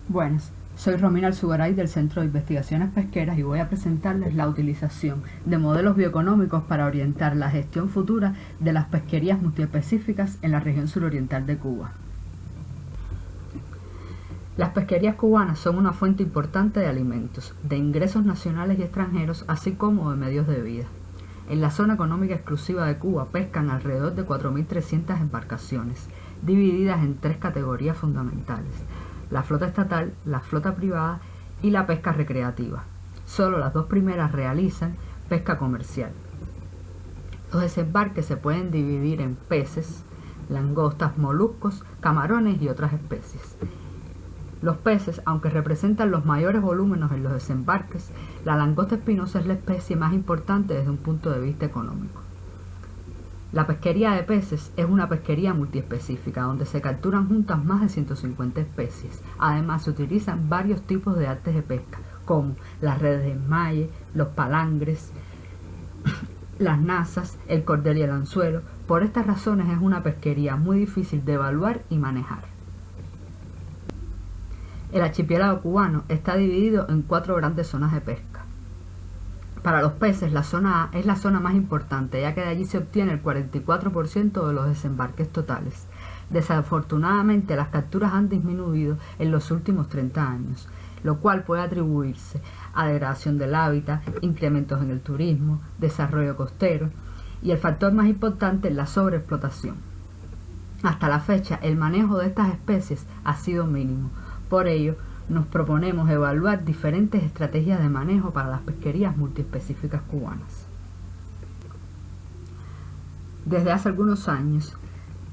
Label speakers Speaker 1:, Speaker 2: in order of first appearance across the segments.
Speaker 1: Buenas, soy Romina Alzugaray del Centro de Investigaciones Pesqueras y voy a presentarles la utilización de modelos bioeconómicos para orientar la gestión futura de las pesquerías multiespecíficas en la región suroriental de Cuba. Las pesquerías cubanas son una fuente importante de alimentos, de ingresos nacionales y extranjeros, así como de medios de vida. En la zona económica exclusiva de Cuba pescan alrededor de 4.300 embarcaciones, divididas en tres categorías fundamentales: la flota estatal, la flota privada y la pesca recreativa. Solo las dos primeras realizan pesca comercial. Los desembarques se pueden dividir en peces, langostas, moluscos, camarones y otras especies. Los peces, aunque representan los mayores volúmenes en los desembarques, la langosta espinosa es la especie más importante desde un punto de vista económico. La pesquería de peces es una pesquería multiespecífica donde se capturan juntas más de 150 especies. Además, se utilizan varios tipos de artes de pesca, como las redes de enmalle, los palangres, las nazas, el cordel y el anzuelo. Por estas razones es una pesquería muy difícil de evaluar y manejar. El archipiélago cubano está dividido en 4 grandes zonas de pesca. Para los peces, la zona A es la zona más importante, ya que de allí se obtiene el 44% de los desembarques totales. Desafortunadamente, las capturas han disminuido en los últimos 30 años, lo cual puede atribuirse a degradación del hábitat, incrementos en el turismo, desarrollo costero, y el factor más importante es la sobreexplotación. Hasta la fecha, el manejo de estas especies ha sido mínimo. Por ello, nos proponemos evaluar diferentes estrategias de manejo para las pesquerías multiespecíficas cubanas. Desde hace algunos años,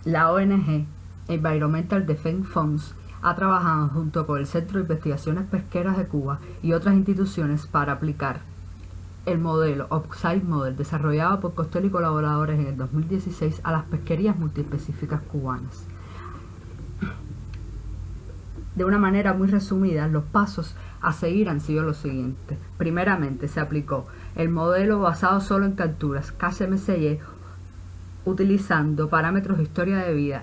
Speaker 1: la ONG Environmental Defense Funds ha trabajado junto con el Centro de Investigaciones Pesqueras de Cuba y otras instituciones para aplicar el modelo Upside Model desarrollado por Costello y colaboradores en el 2016 a las pesquerías multiespecíficas cubanas. De una manera muy resumida, los pasos a seguir han sido los siguientes. Primeramente, se aplicó el modelo basado solo en capturas KCMCY, utilizando parámetros de historia de vida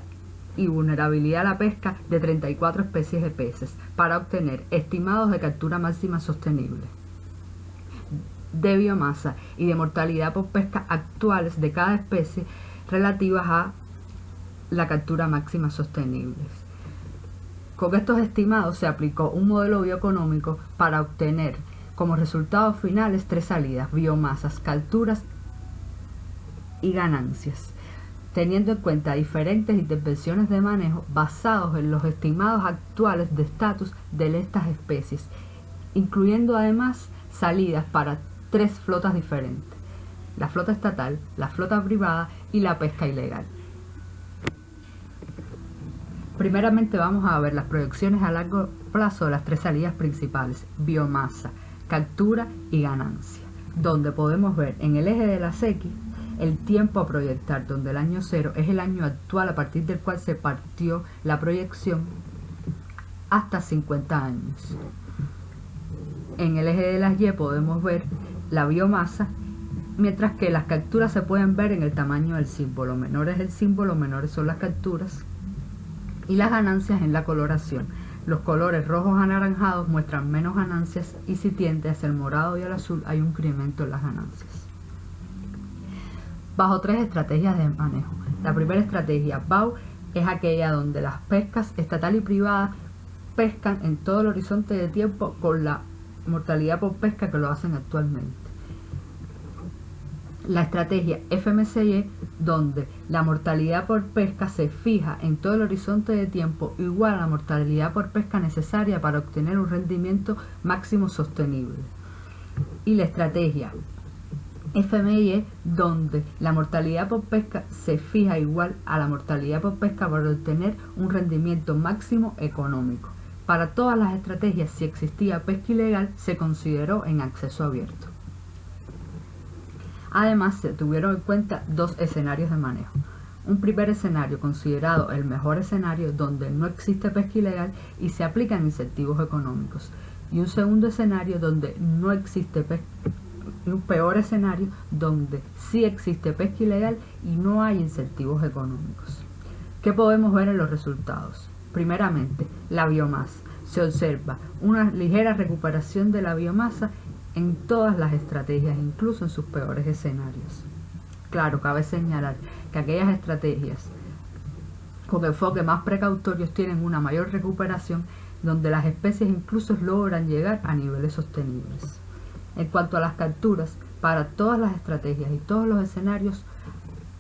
Speaker 1: y vulnerabilidad a la pesca de 34 especies de peces para obtener estimados de captura máxima sostenible, de biomasa y de mortalidad por pesca actuales de cada especie relativas a la captura máxima sostenible. Con estos estimados se aplicó un modelo bioeconómico para obtener como resultados finales 3 salidas: biomasas, capturas y ganancias, teniendo en cuenta diferentes intervenciones de manejo basados en los estimados actuales de estatus de estas especies, incluyendo además salidas para 3 flotas diferentes: la flota estatal, la flota privada y la pesca ilegal. Primeramente vamos a ver las proyecciones a largo plazo de las 3 salidas principales: biomasa, captura y ganancia, donde podemos ver en el eje de las X el tiempo a proyectar, donde el año 0 es el año actual a partir del cual se partió la proyección, hasta 50 años. En el eje de las Y podemos ver la biomasa, mientras que las capturas se pueden ver en el tamaño del símbolo. Menor es el símbolo, menores son las capturas, y las ganancias en la coloración. Los colores rojos anaranjados muestran menos ganancias, y si tiende hacia el morado y el azul hay un incremento en las ganancias. Bajo 3 estrategias de manejo. La primera estrategia, BAU, es aquella donde las pescas estatal y privada pescan en todo el horizonte de tiempo con la mortalidad por pesca que lo hacen actualmente. La estrategia FMCY, donde la mortalidad por pesca se fija en todo el horizonte de tiempo igual a la mortalidad por pesca necesaria para obtener un rendimiento máximo sostenible. Y la estrategia FMY, donde la mortalidad por pesca se fija igual a la mortalidad por pesca para obtener un rendimiento máximo económico. Para todas las estrategias, si existía pesca ilegal, se consideró en acceso abierto. Además, se tuvieron en cuenta 2 escenarios de manejo. Un primer escenario considerado el mejor escenario, donde no existe pesca ilegal y se aplican incentivos económicos. Y un segundo escenario donde no existe pesca, y un peor escenario donde sí existe pesca ilegal y no hay incentivos económicos. ¿Qué podemos ver en los resultados? Primeramente, la biomasa. se observa una ligera recuperación de la biomasa en todas las estrategias, incluso en sus peores escenarios. Claro, cabe señalar que aquellas estrategias con enfoque más precautorios tienen una mayor recuperación, donde las especies incluso logran llegar a niveles sostenibles. En cuanto a las capturas, para todas las estrategias y todos los escenarios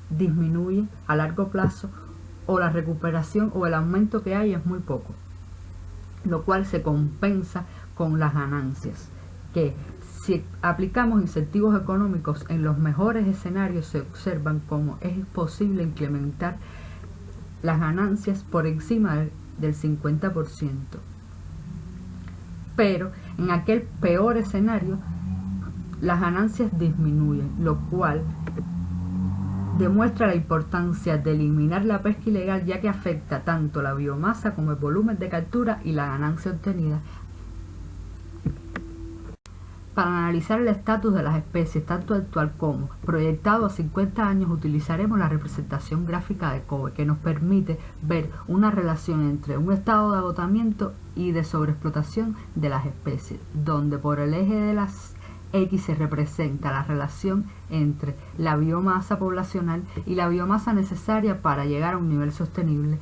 Speaker 1: disminuye a largo plazo, o la recuperación o el aumento que hay es muy poco, lo cual se compensa con las ganancias, que si aplicamos incentivos económicos en los mejores escenarios se observan cómo es posible incrementar las ganancias por encima del 50%. Pero en aquel peor escenario las ganancias disminuyen, lo cual demuestra la importancia de eliminar la pesca ilegal, ya que afecta tanto la biomasa como el volumen de captura y la ganancia obtenida. Para analizar el estatus de las especies, tanto actual como proyectado a 50 años, utilizaremos la representación gráfica de Cobe, que nos permite ver una relación entre un estado de agotamiento y de sobreexplotación de las especies, donde por el eje de las X se representa la relación entre la biomasa poblacional y la biomasa necesaria para llegar a un nivel sostenible,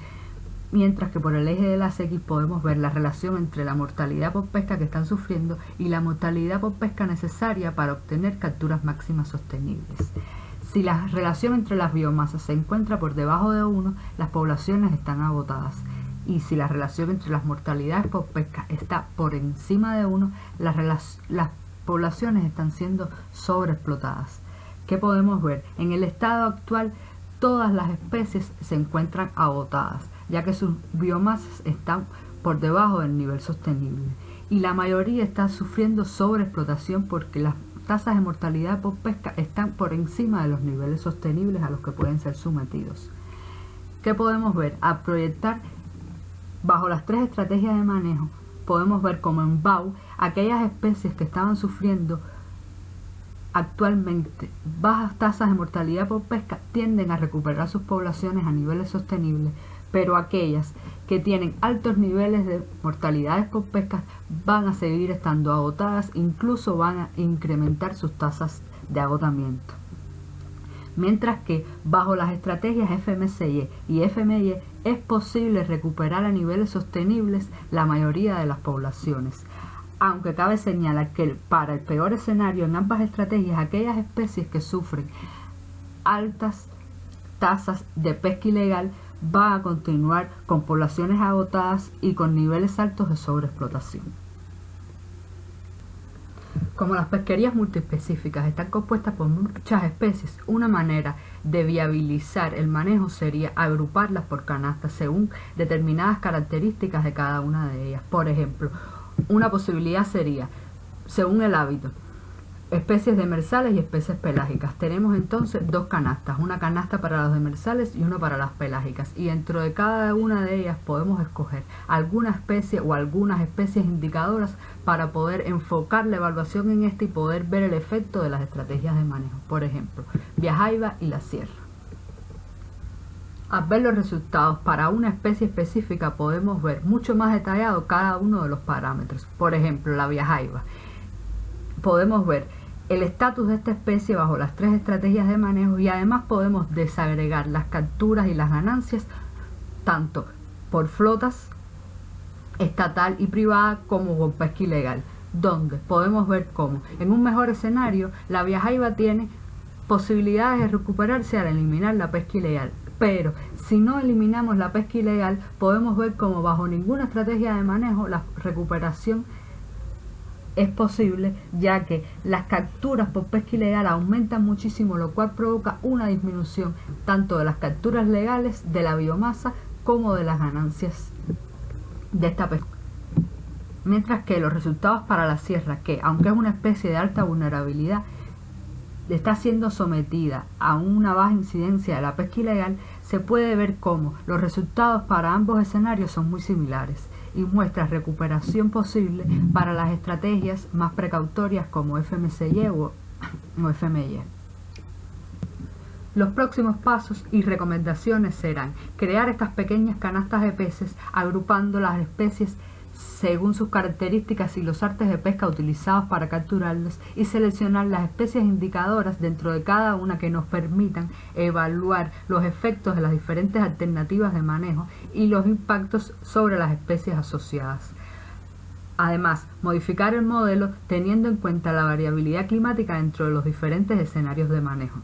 Speaker 1: mientras que por el eje de las X podemos ver la relación entre la mortalidad por pesca que están sufriendo y la mortalidad por pesca necesaria para obtener capturas máximas sostenibles. Si la relación entre las biomasas se encuentra por debajo de 1, las poblaciones están agotadas. Y si la relación entre las mortalidades por pesca está por encima de 1, las poblaciones están siendo sobreexplotadas. ¿Qué podemos ver? En el estado actual, todas las especies se encuentran agotadas, ya que sus biomasas están por debajo del nivel sostenible. Y la mayoría está sufriendo sobreexplotación porque las tasas de mortalidad por pesca están por encima de los niveles sostenibles a los que pueden ser sometidos. ¿Qué podemos ver? Al proyectar bajo las 3 estrategias de manejo, podemos ver como en BAU, aquellas especies que estaban sufriendo actualmente bajas tasas de mortalidad por pesca tienden a recuperar sus poblaciones a niveles sostenibles, pero aquellas que tienen altos niveles de mortalidades por pesca van a seguir estando agotadas, incluso van a incrementar sus tasas de agotamiento. Mientras que bajo las estrategias FMCY y FMY es posible recuperar a niveles sostenibles la mayoría de las poblaciones. Aunque cabe señalar que para el peor escenario en ambas estrategias, aquellas especies que sufren altas tasas de pesca ilegal van a continuar con poblaciones agotadas y con niveles altos de sobreexplotación. Como las pesquerías multiespecíficas están compuestas por muchas especies, una manera de viabilizar el manejo sería agruparlas por canastas según determinadas características de cada una de ellas. Por ejemplo, una posibilidad sería, según el hábito, especies demersales y especies pelágicas. Tenemos entonces 2 canastas, una canasta para los demersales y una para las pelágicas, y dentro de cada una de ellas podemos escoger alguna especie o algunas especies indicadoras para poder enfocar la evaluación en esta y poder ver el efecto de las estrategias de manejo. Por ejemplo, Viajaiba y la sierra. Al ver los resultados para una especie específica podemos ver mucho más detallado cada uno de los parámetros. Por ejemplo, la Viajaiba. Podemos ver el estatus de esta especie bajo las 3 estrategias de manejo y además podemos desagregar las capturas y las ganancias tanto por flotas estatal y privada como por pesca ilegal, donde podemos ver cómo en un mejor escenario la Viajaiba tiene posibilidades de recuperarse al eliminar la pesca ilegal, pero si no eliminamos la pesca ilegal podemos ver cómo bajo ninguna estrategia de manejo la recuperación es posible, ya que las capturas por pesca ilegal aumentan muchísimo, lo cual provoca una disminución tanto de las capturas legales, de la biomasa, como de las ganancias de esta pesca. Mientras que los resultados para la sierra, que aunque es una especie de alta vulnerabilidad, está siendo sometida a una baja incidencia de la pesca ilegal, se puede ver cómo los resultados para ambos escenarios son muy similares y muestra recuperación posible para las estrategias más precautorias como FMCY o FMY. Los próximos pasos y recomendaciones serán crear estas pequeñas canastas de peces agrupando las especies según sus características y los artes de pesca utilizados para capturarlos, y seleccionar las especies indicadoras dentro de cada una que nos permitan evaluar los efectos de las diferentes alternativas de manejo y los impactos sobre las especies asociadas. Además, modificar el modelo teniendo en cuenta la variabilidad climática dentro de los diferentes escenarios de manejo.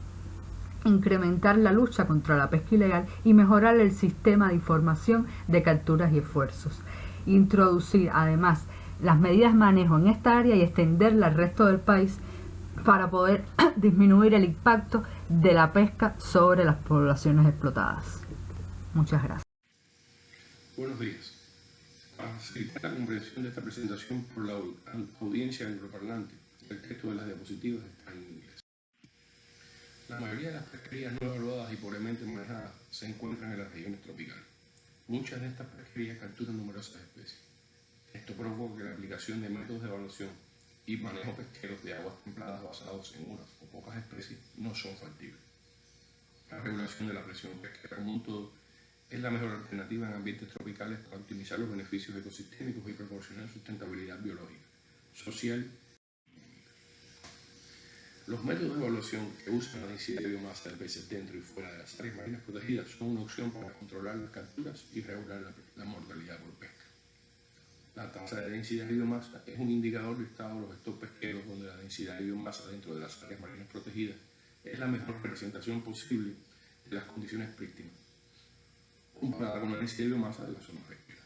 Speaker 1: Incrementar la lucha contra la pesca ilegal y mejorar el sistema de información de capturas y esfuerzos. Introducir además las medidas de manejo en esta área y extenderla al resto del país para poder disminuir el impacto de la pesca sobre las poblaciones explotadas. Muchas gracias.
Speaker 2: Buenos días. Para facilitar la comprensión de esta presentación por la audiencia angloparlante, el texto de las diapositivas está en inglés. La mayoría de las pesquerías no evaluadas y pobremente manejadas se encuentran en las regiones tropicales. Muchas de estas pesquerías capturan numerosas especies. Esto provoca que la aplicación de métodos de evaluación y manejo pesqueros de aguas templadas basados en unas o pocas especies no son factibles. La regulación de la presión pesquera como un todo es la mejor alternativa en ambientes tropicales para optimizar los beneficios ecosistémicos y proporcionar sustentabilidad biológica, social y económica. Los métodos de evaluación que usan la densidad de biomasa de peces dentro y fuera de las áreas marinas protegidas son una opción para controlar las capturas y regular la mortalidad por pesca. La tasa de densidad de biomasa es un indicador listado de los stocks pesqueros donde la densidad de biomasa dentro de las áreas marinas protegidas es la mejor representación posible de las condiciones prístinas, comparada con la densidad de biomasa de la zona pesquera.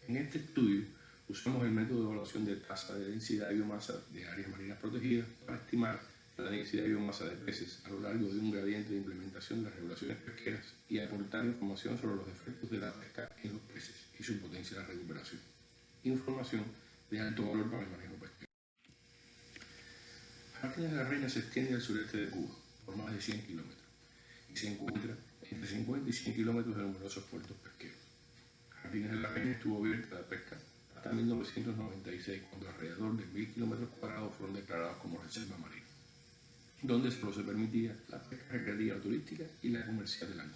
Speaker 2: En este estudio usamos el método de evaluación de tasa de densidad de biomasa de áreas marinas protegidas para estimar la densidad de biomasa de peces a lo largo de un gradiente de implementación de las regulaciones pesqueras y aportar información sobre los efectos de la pesca en los peces y su potencial de recuperación. Información de alto valor para el manejo pesquero. Jardines de la Reina se extiende al sureste de Cuba por más de 100 kilómetros y se encuentra entre 50 y 100 kilómetros de numerosos puertos pesqueros. Jardines de la Reina estuvo abierta a la pesca hasta 1996, cuando alrededor de 1000 kilómetros cuadrados fueron declarados como reserva marina, donde solo se permitía la pesca recreativa turística y la comercial del año.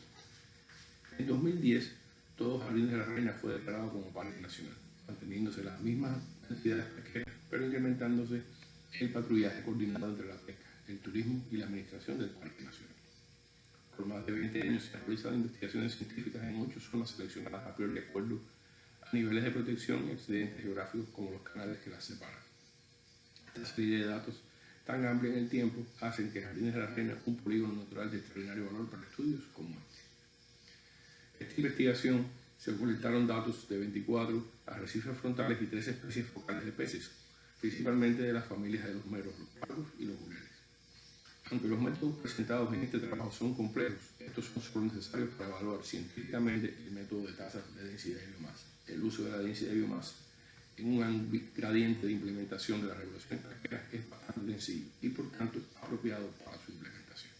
Speaker 2: En 2010, todo Jardines de la Reina fue declarado como parque nacional, manteniéndose las mismas cantidades pesqueras, pero incrementándose el patrullaje coordinado entre la pesca, el turismo y la administración del parque nacional. Por más de 20 años se han realizado investigaciones científicas en 8 zonas seleccionadas a priori de acuerdo a niveles de protección y accidentes geográficos como los canales que las separan. Esta serie de datos tan amplia en el tiempo hacen que Jardines de la Reina un polígono natural de extraordinario valor para estudios como este. Esta investigación se colectaron datos de 24 arrecifes frontales y 13 especies focales de peces, principalmente de las familias de los meros, los pargos y los bureles. Aunque los métodos presentados en este trabajo son complejos, estos son solo necesarios para evaluar científicamente el método de tasas de densidad de biomasa. El uso de la densidad de biomasa en un gradiente de implementación de la regulación pesquera es bastante sencillo y por tanto apropiado para su implementación.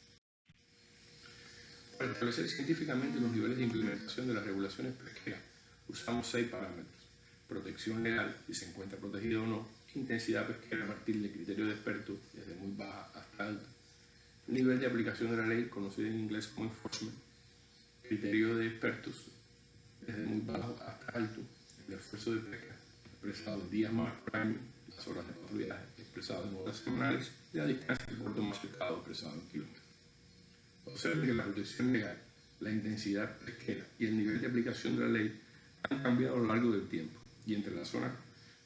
Speaker 2: Para establecer científicamente los niveles de implementación de las regulaciones pesqueras usamos 6 parámetros: protección legal, si se encuentra protegido o no; intensidad pesquera a partir del criterio de expertos, desde muy baja hasta alta; nivel de aplicación de la ley, conocido en inglés como enforcement; criterio de expertos, desde muy bajo hasta alto; el esfuerzo de pesca, expresado en días más por año; las horas de patrullaje, expresado en horas semanales; y la distancia del puerto más cercano, expresado en kilómetros. Observe que la protección legal, la intensidad pesquera y el nivel de aplicación de la ley han cambiado a lo largo del tiempo y entre las zonas,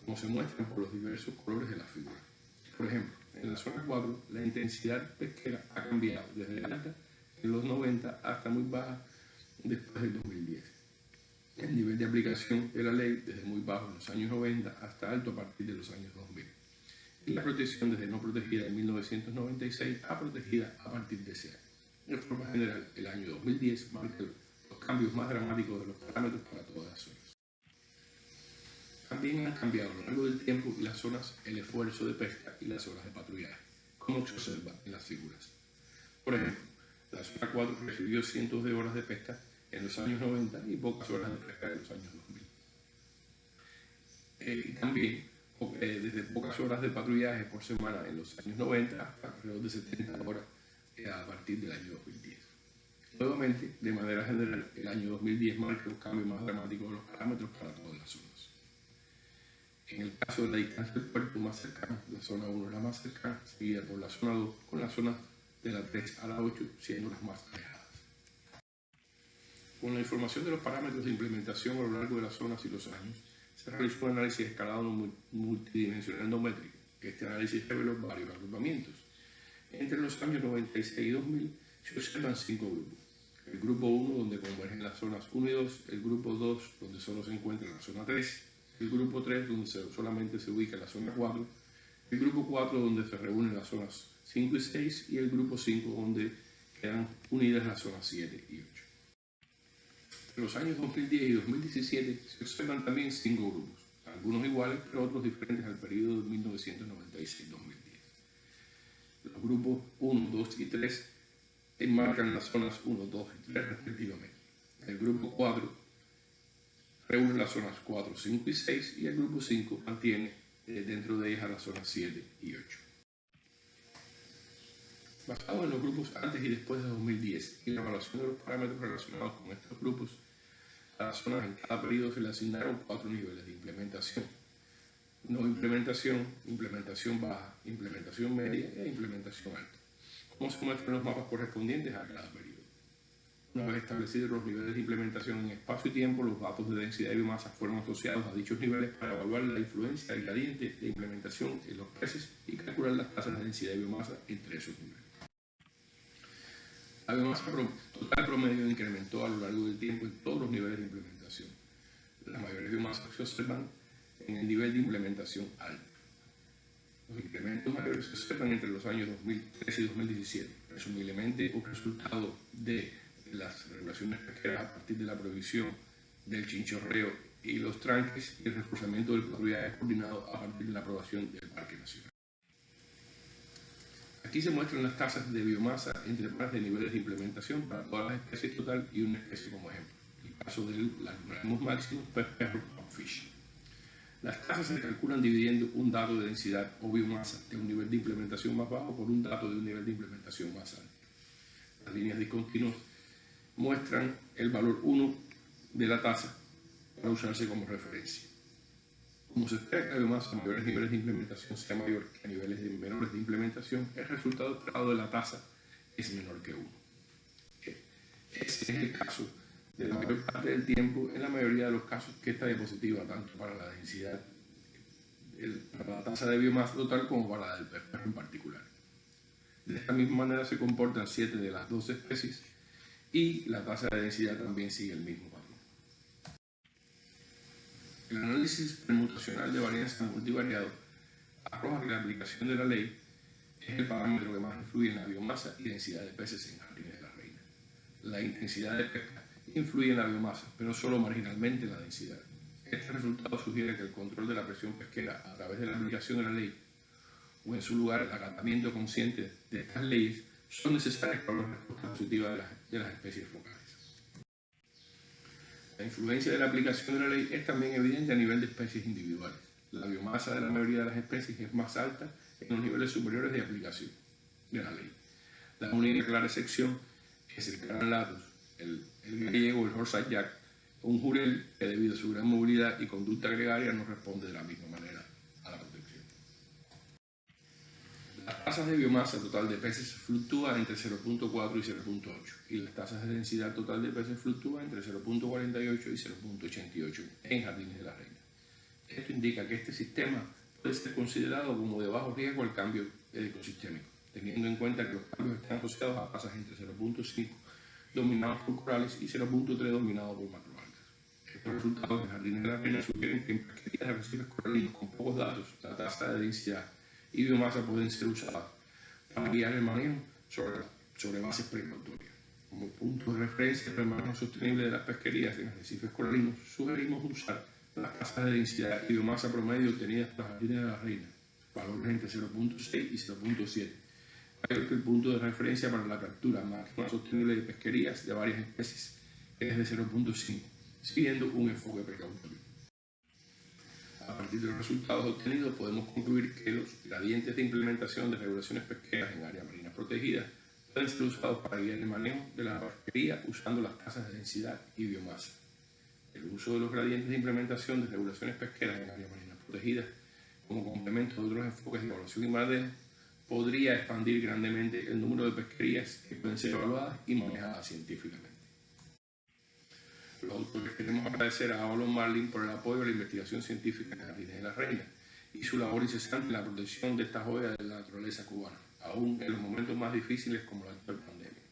Speaker 2: como se muestran por los diversos colores de la figura. Por ejemplo, en la zona 4, la intensidad pesquera ha cambiado desde alta en los 90 hasta muy baja después del 2010. El nivel de aplicación de la ley desde muy bajo en los años 90 hasta alto a partir de los años 2000. Y la protección desde no protegida en 1996 a protegida a partir de ese año. De forma general, el año 2010 marca los cambios más dramáticos de los parámetros para todas las zonas. También han cambiado a lo largo del tiempo las zonas, el esfuerzo de pesca y las horas de patrullaje, como se observa en las figuras. Por ejemplo, la zona 4 recibió cientos de horas de pesca en los años 90 y pocas horas de pesca en los años 2000. Y también desde pocas horas de patrullaje por semana en los años 90 hasta alrededor de 70 horas a partir del año 2010. Nuevamente, de manera general, el año 2010 marca un cambio más dramático de los parámetros para todas las zonas. En el caso de la distancia del puerto más cercana, la zona 1 es la más cercana, seguida por la zona 2, con la zona de la 3 a la 8 siendo las más alejadas. Con la información de los parámetros de implementación a lo largo de las zonas y los años, se realizó un análisis escalado multidimensional endométrico. Este análisis reveló varios agrupamientos. Entre los años 96 y 2000 se observan 5 grupos. El grupo 1, donde convergen las zonas 1 y 2, el grupo 2, donde solo se encuentra la zona 3, el grupo 3, donde solamente se ubica la zona 4, el grupo 4, donde se reúnen las zonas 5 y 6, y el grupo 5, donde quedan unidas las zonas 7 y 8. En los años 2010 y 2017 se observan también 5 grupos, algunos iguales, pero otros diferentes al periodo de 1996-2010. Los grupos 1, 2 y 3 enmarcan las zonas 1, 2 y 3 respectivamente. El grupo 4 reúne las zonas 4, 5 y 6 y el grupo 5 mantiene dentro de ellas las zonas 7 y 8. Basado en los grupos antes y después de 2010 y la evaluación de los parámetros relacionados con estos grupos, a las zonas en cada periodo se le asignaron 4 niveles de implementación: no implementación, implementación baja, implementación media e implementación alta, como se muestran los mapas correspondientes a cada periodo. Una vez establecidos los niveles de implementación en espacio y tiempo, los datos de densidad y biomasa fueron asociados a dichos niveles para evaluar la influencia del gradiente de implementación en los peces y calcular las tasas de densidad y biomasa entre esos niveles. La biomasa total promedio incrementó a lo largo del tiempo en todos los niveles de implementación. Las mayores biomasas se observan en el nivel de implementación alto. Los incrementos mayores se observan entre los años 2013 y 2017, presumiblemente un resultado de las regulaciones pesqueras a partir de la prohibición del chinchorreo y los tranques y el reforzamiento del patrullaje coordinado a partir de la aprobación del Parque Nacional. Aquí se muestran las tasas de biomasa entre pares de niveles de implementación para todas las especies total y una especie como ejemplo. En el caso de los organismos máximos, pez, perro o fish. Las tasas se calculan dividiendo un dato de densidad o biomasa de un nivel de implementación más bajo por un dato de un nivel de implementación más alto. Las líneas discontinuas muestran el valor 1 de la tasa para usarse como referencia. Como se espera que la biomasa a mayores niveles de implementación sea mayor que a niveles menores de implementación, el resultado esperado de la tasa es menor que 1. Ese es el caso de la mayor parte del tiempo en la mayoría de los casos que esta diapositiva, tanto para la densidad, para la tasa de biomasa total como para la del pez en particular. De esta misma manera se comportan 7 de las 12 especies y la tasa de densidad también sigue el mismo patrón. El análisis permutacional de varianza multivariado arroja que la aplicación de la ley es el parámetro que más influye en la biomasa y densidad de peces en jardines de la reina. La intensidad de pesca influye en la biomasa, pero solo marginalmente en la densidad. Este resultado sugiere que el control de la presión pesquera a través de la aplicación de la ley, o en su lugar el acatamiento consciente de estas leyes, son necesarias para la respuesta positiva de las especies locales. La influencia de la aplicación de la ley es también evidente a nivel de especies individuales. La biomasa de la mayoría de las especies es más alta en los niveles superiores de aplicación de la ley. La única clara excepción es el Carnalatus, el gallego, el Horse Jack, un jurel que debido a su gran movilidad y conducta gregaria no responde de la misma manera a la protección. Las tasas de biomasa total de peces fluctúan entre 0.4 y 0.8 y las tasas de densidad total de peces fluctúan entre 0.48 y 0.88 en jardines de la reina. Esto indica que este sistema puede ser considerado como de bajo riesgo al cambio ecosistémico, teniendo en cuenta que los cambios están asociados a tasas entre 0.5 dominados por corales y 0.3 dominados por macroalgas. Estos resultados de jardines de la reina sugieren que en pesquerías de arrecifes coralinos con pocos datos, la tasa de densidad y biomasa pueden ser usadas para guiar el manejo sobre bases precautorias. Como punto de referencia para el manejo sostenible de las pesquerías en arrecifes coralinos, sugerimos usar las tasas de densidad y biomasa promedio obtenidas por las jardines de la reina, valores entre 0.6 y 0.7, mayor que el punto de referencia para la captura máxima sostenible de pesquerías de varias especies, que es de 0.5, siguiendo un enfoque precautorio. A partir de los resultados obtenidos podemos concluir que los gradientes de implementación de regulaciones pesqueras en áreas marinas protegidas pueden ser usados para guiar el manejo de la pesquería usando las tasas de densidad y biomasa. El uso de los gradientes de implementación de regulaciones pesqueras en áreas marinas protegidas protegidas como complemento de otros enfoques de evaluación y manejo, podría expandir grandemente el número de pesquerías que pueden ser evaluadas y manejadas científicamente. Los autores queremos agradecer a Avalon Marlin por el apoyo a la investigación científica en Jardines de la Reina y su labor incesante en la protección de esta joya de la naturaleza cubana, aún en los momentos más difíciles como la actual pandemia.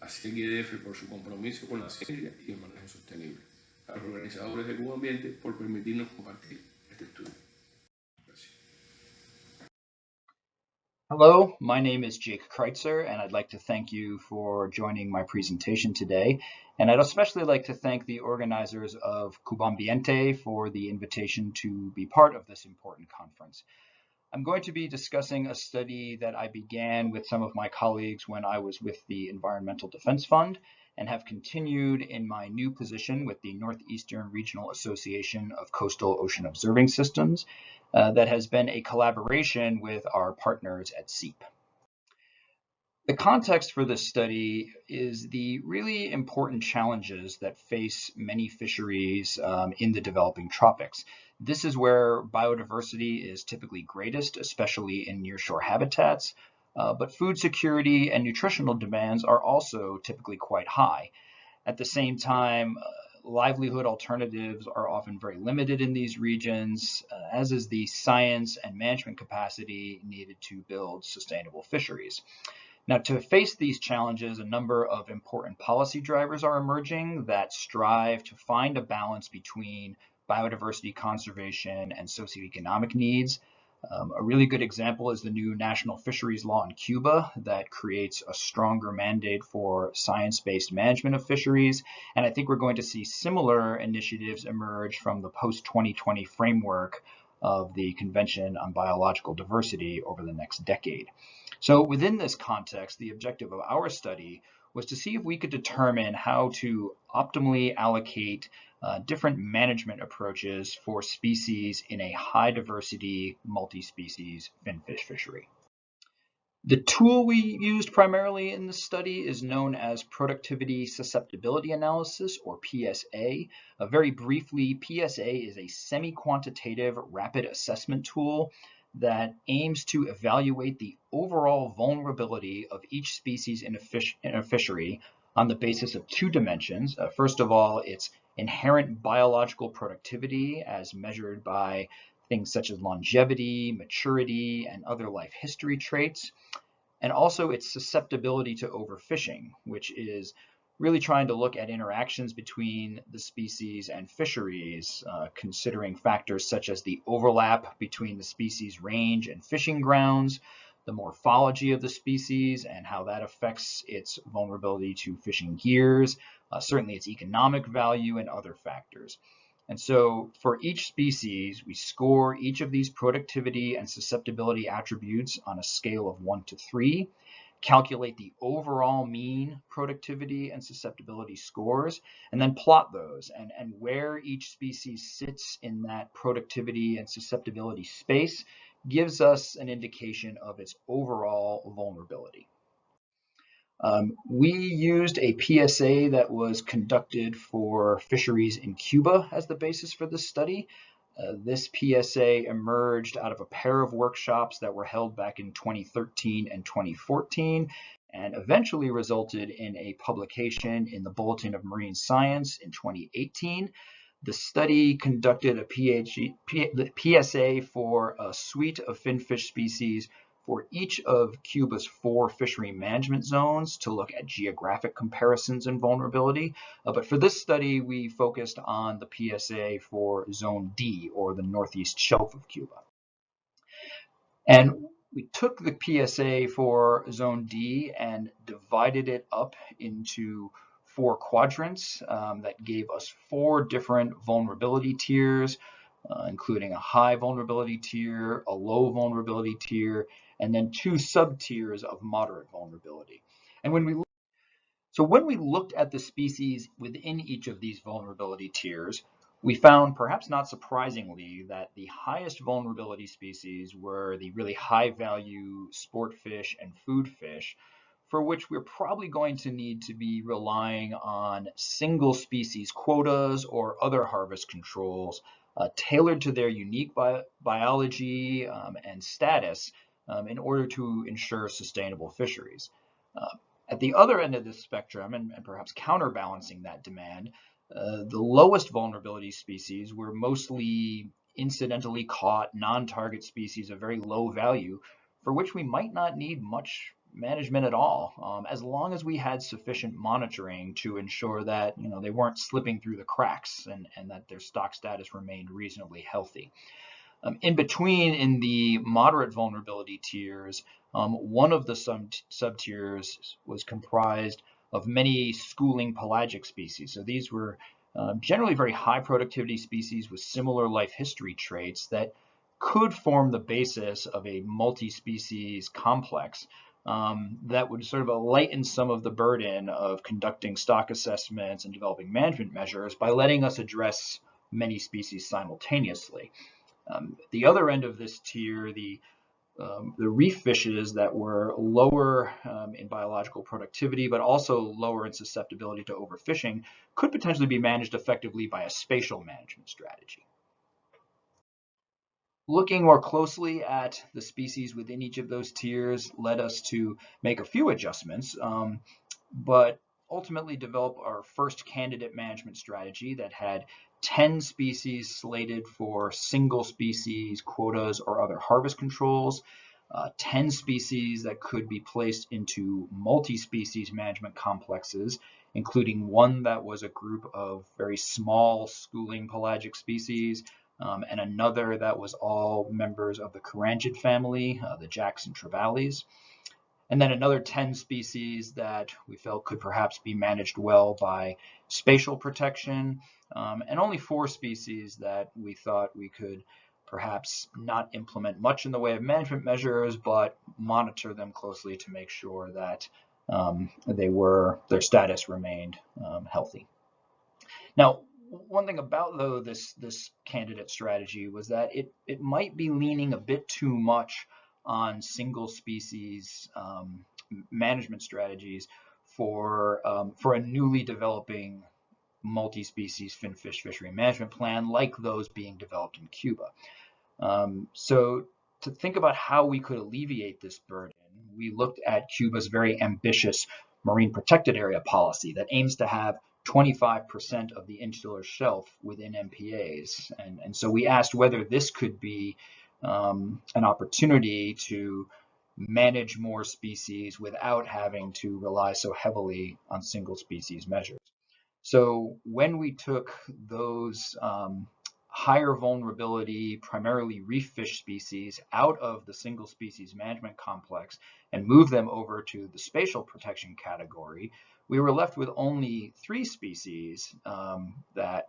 Speaker 2: Así el IDF por su compromiso con la ciencia y el manejo sostenible. A los organizadores de Cuba Ambiente por permitirnos compartir este estudio. Gracias.
Speaker 3: Hello, my name is Jake Kreitzer, and I'd like to thank you for joining my presentation today. And I'd especially like to thank the organizers of Cubambiente for the invitation to be part of this important conference. I'm going to be discussing a study that I began with some of my colleagues when I was with the Environmental Defense Fund and have continued in my new position with the Northeastern Regional Association of Coastal Ocean Observing Systems that has been a collaboration with our partners at SEEP. The context for this study is the really important challenges that face many fisheries in the developing tropics. This is where biodiversity is typically greatest, especially in nearshore habitats, but food security and nutritional demands are also typically quite high. At the same time, livelihood alternatives are often very limited in these regions, as is the science and management capacity needed to build sustainable fisheries. Now, to face these challenges, a number of important policy drivers are emerging that strive to find a balance between biodiversity conservation and socioeconomic needs. A really good example is the new national fisheries law in Cuba that creates a stronger mandate for science-based management of fisheries. And I think we're going to see similar initiatives emerge from the post-2020 framework of the Convention on Biological Diversity over the next decade. So within this context, the objective of our study was to see if we could determine how to optimally allocate different management approaches for species in a high diversity, multi-species finfish fishery. The tool we used primarily in the study is known as Productivity Susceptibility Analysis, or PSA. Very briefly, PSA is a semi-quantitative rapid assessment tool that aims to evaluate the overall vulnerability of each species in a fishery on the basis of two dimensions. First of all, its inherent biological productivity as measured by things such as longevity, maturity, and other life history traits, and also its susceptibility to overfishing, which is really trying to look at interactions between the species and fisheries, considering factors such as the overlap between the species range and fishing grounds, the morphology of the species and how that affects its vulnerability to fishing gears, certainly its economic value and other factors. And so for each species, we score each of these productivity and susceptibility attributes on a scale of 1 to 3, calculate the overall mean productivity and susceptibility scores, and then plot those. And where each species sits in that productivity and susceptibility space gives us an indication of its overall vulnerability. We used a PSA that was conducted for fisheries in Cuba as the basis for this study. This PSA emerged out of a pair of workshops that were held back in 2013 and 2014 and eventually resulted in a publication in the Bulletin of Marine Science in 2018. The study conducted a PSA for a suite of finfish species for each of Cuba's 4 fishery management zones to look at geographic comparisons and vulnerability. But for this study, we focused on the PSA for Zone D, or the northeast shelf of Cuba. And we took the PSA for Zone D and divided it up into 4 quadrants that gave us 4 different vulnerability tiers, including a high vulnerability tier, a low vulnerability tier, and then 2 sub-tiers of moderate vulnerability. And when we looked at the species within each of these vulnerability tiers, we found, perhaps not surprisingly, that the highest vulnerability species were the really high value sport fish and food fish, for which we're probably going to need to be relying on single species quotas or other harvest controls tailored to their unique biology and status in order to ensure sustainable fisheries. At the other end of the spectrum, and perhaps counterbalancing that demand, the lowest vulnerability species were mostly incidentally caught, non-target species of very low value, for which we might not need much management at all, as long as we had sufficient monitoring to ensure that they weren't slipping through the cracks and that their stock status remained reasonably healthy. In between, in the moderate vulnerability tiers, one of the sub-tiers was comprised of many schooling pelagic species. So these were generally very high productivity species with similar life history traits that could form the basis of a multi-species complex that would sort of lighten some of the burden of conducting stock assessments and developing management measures by letting us address many species simultaneously. The other end of this tier, the reef fishes that were lower in biological productivity, but also lower in susceptibility to overfishing, could potentially be managed effectively by a spatial management strategy. Looking more closely at the species within each of those tiers led us to make a few adjustments, but ultimately develop our first candidate management strategy that had 10 species slated for single species quotas or other harvest controls, 10 species that could be placed into multi-species management complexes, including one that was a group of very small schooling pelagic species, and another that was all members of the Carangid family, the Jackson trevallies. And then another 10 species that we felt could perhaps be managed well by spatial protection, and only 4 species that we thought we could perhaps not implement much in the way of management measures, but monitor them closely to make sure that their status remained healthy. Now, one thing about this candidate strategy was that it might be leaning a bit too much on single species management strategies for a newly developing multi-species finfish fishery management plan like those being developed in Cuba. So to think about how we could alleviate this burden, we looked at Cuba's very ambitious marine protected area policy that aims to have 25% of the insular shelf within MPAs. And so we asked whether this could be an opportunity to manage more species without having to rely so heavily on single species measures. So when we took those higher vulnerability, primarily reef fish species out of the single species management complex and moved them over to the spatial protection category, we were left with only 3 species that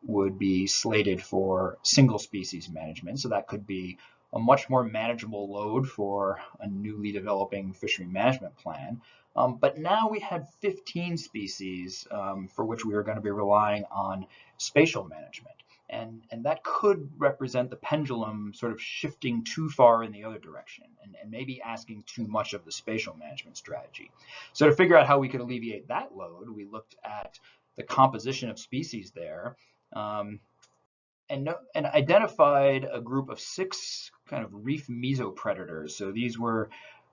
Speaker 3: would be slated for single species management. So that could be a much more manageable load for a newly developing fishery management plan. But now we had 15 species for which we were going to be relying on spatial management. And that could represent the pendulum sort of shifting too far in the other direction and maybe asking too much of the spatial management strategy. So to figure out how we could alleviate that load, we looked at the composition of species there and identified a group of 6 kind of reef mesopredators. So these were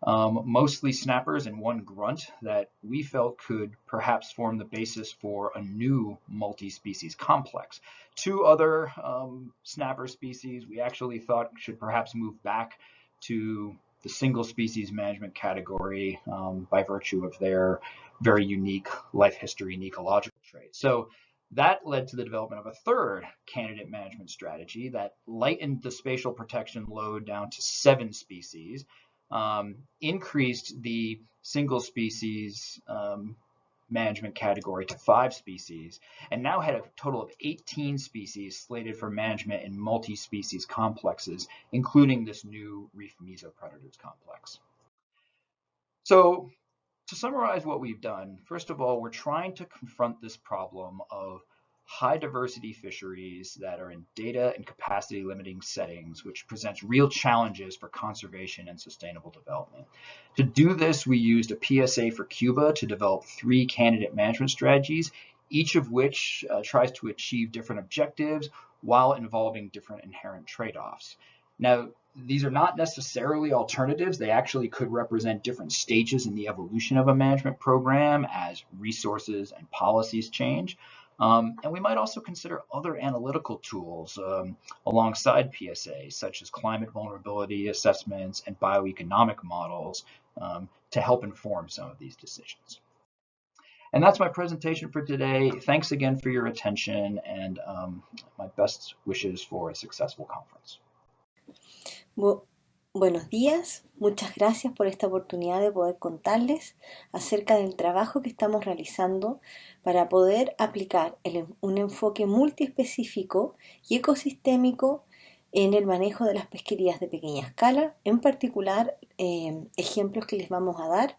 Speaker 3: mostly snappers and 1 grunt that we felt could perhaps form the basis for a new multi-species complex. 2 other snapper species we actually thought should perhaps move back to the single species management category by virtue of their very unique life history and ecological traits. So that led to the development of a 3rd candidate management strategy that lightened the spatial protection load down to 7 species, increased the single species management category to 5 species, and now had a total of 18 species slated for management in multi-species complexes, including this new reef mesopredators complex. So to summarize what we've done, first of all, we're trying to confront this problem of high diversity fisheries that are in data and capacity limiting settings, which presents real challenges for conservation and sustainable development. To do this, we used a PSA for Cuba to develop 3 candidate management strategies, each of which tries to achieve different objectives while involving different inherent trade-offs. Now, these are not necessarily alternatives. They actually could represent different stages in the evolution of a management program as resources and policies change. And we might also consider other analytical tools alongside PSA, such as climate vulnerability assessments and bioeconomic models to help inform some of these decisions. And that's my presentation for today. Thanks again for your attention, and my best wishes for a successful conference.
Speaker 4: Buenos días, muchas gracias por esta oportunidad de poder contarles acerca del trabajo que estamos realizando para poder aplicar un enfoque multiespecífico y ecosistémico en el manejo de las pesquerías de pequeña escala, en particular ejemplos que les vamos a dar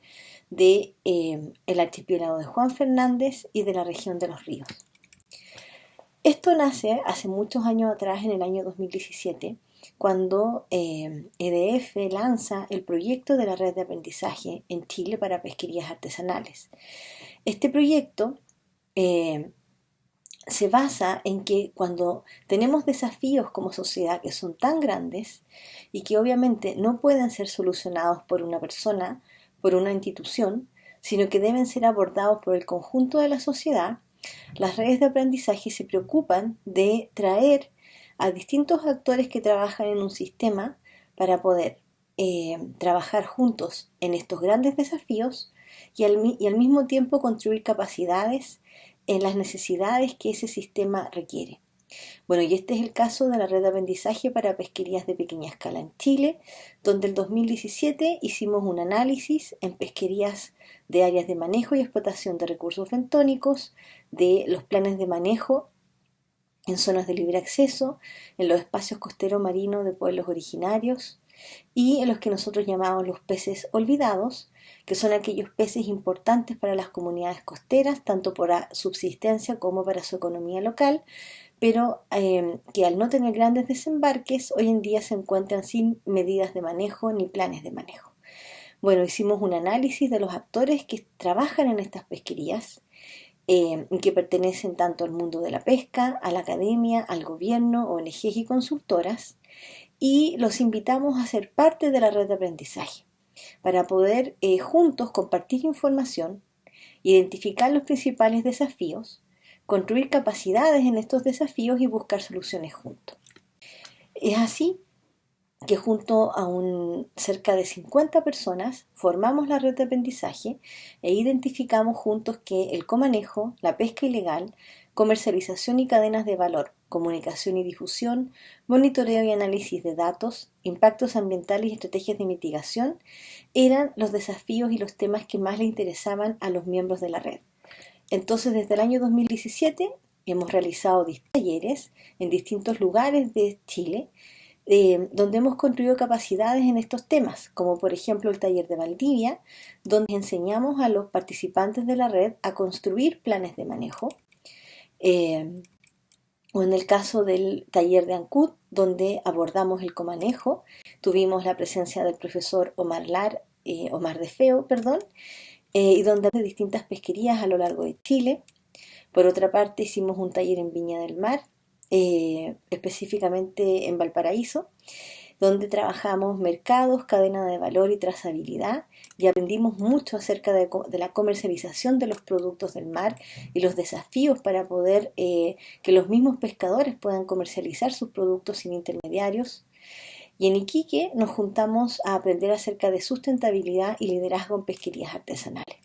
Speaker 4: de el archipiélago de Juan Fernández y de la región de los ríos. Esto nace hace muchos años atrás, en el año 2017, cuando EDF lanza el proyecto de la red de aprendizaje en Chile para pesquerías artesanales. Este proyecto se basa en que cuando tenemos desafíos como sociedad que son tan grandes y que obviamente no pueden ser solucionados por una persona, por una institución, sino que deben ser abordados por el conjunto de la sociedad, las redes de aprendizaje se preocupan de traer a distintos actores que trabajan en un sistema para poder trabajar juntos en estos grandes desafíos y al mismo tiempo construir capacidades en las necesidades que ese sistema requiere. Bueno, y este es el caso de la red de aprendizaje para pesquerías de pequeña escala en Chile, donde en 2017 hicimos un análisis en pesquerías de áreas de manejo y explotación de recursos bentónicos, de los planes de manejo en zonas de libre acceso, en los espacios costeros marinos de pueblos originarios y en los que nosotros llamamos los peces olvidados, que son aquellos peces importantes para las comunidades costeras, tanto por subsistencia como para su economía local, pero que al no tener grandes desembarques, hoy en día se encuentran sin medidas de manejo ni planes de manejo. Bueno, hicimos un análisis de los actores que trabajan en estas pesquerías, que pertenecen tanto al mundo de la pesca, a la academia, al gobierno, ONGs y consultoras, y los invitamos a ser parte de la red de aprendizaje para poder juntos compartir información, identificar los principales desafíos, construir capacidades en estos desafíos y buscar soluciones juntos. Es así que junto a cerca de 50 personas formamos la red de aprendizaje e identificamos juntos que el comanejo, la pesca ilegal, comercialización y cadenas de valor, comunicación y difusión, monitoreo y análisis de datos, impactos ambientales y estrategias de mitigación eran los desafíos y los temas que más le interesaban a los miembros de la red. Entonces, desde el año 2017 hemos realizado talleres en distintos lugares de Chile, donde hemos construido capacidades en estos temas, como por ejemplo el taller de Valdivia, donde enseñamos a los participantes de la red a construir planes de manejo, o en el caso del taller de Ancud, donde abordamos el comanejo, tuvimos la presencia del profesor Omar de Feo, y donde de distintas pesquerías a lo largo de Chile. Por otra parte, hicimos un taller en Viña del Mar, específicamente en Valparaíso, donde trabajamos mercados, cadena de valor y trazabilidad, y aprendimos mucho acerca de la comercialización de los productos del mar y los desafíos para poder que los mismos pescadores puedan comercializar sus productos sin intermediarios. Y en Iquique nos juntamos a aprender acerca de sustentabilidad y liderazgo en pesquerías artesanales.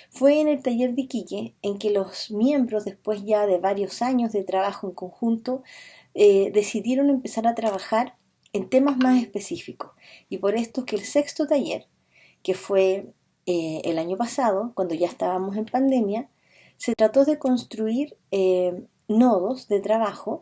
Speaker 4: Fue en el taller de Iquique en que los miembros, después ya de varios años de trabajo en conjunto, decidieron empezar a trabajar en temas más específicos. Y por esto que el sexto taller, que fue el año pasado, cuando ya estábamos en pandemia, se trató de construir nodos de trabajo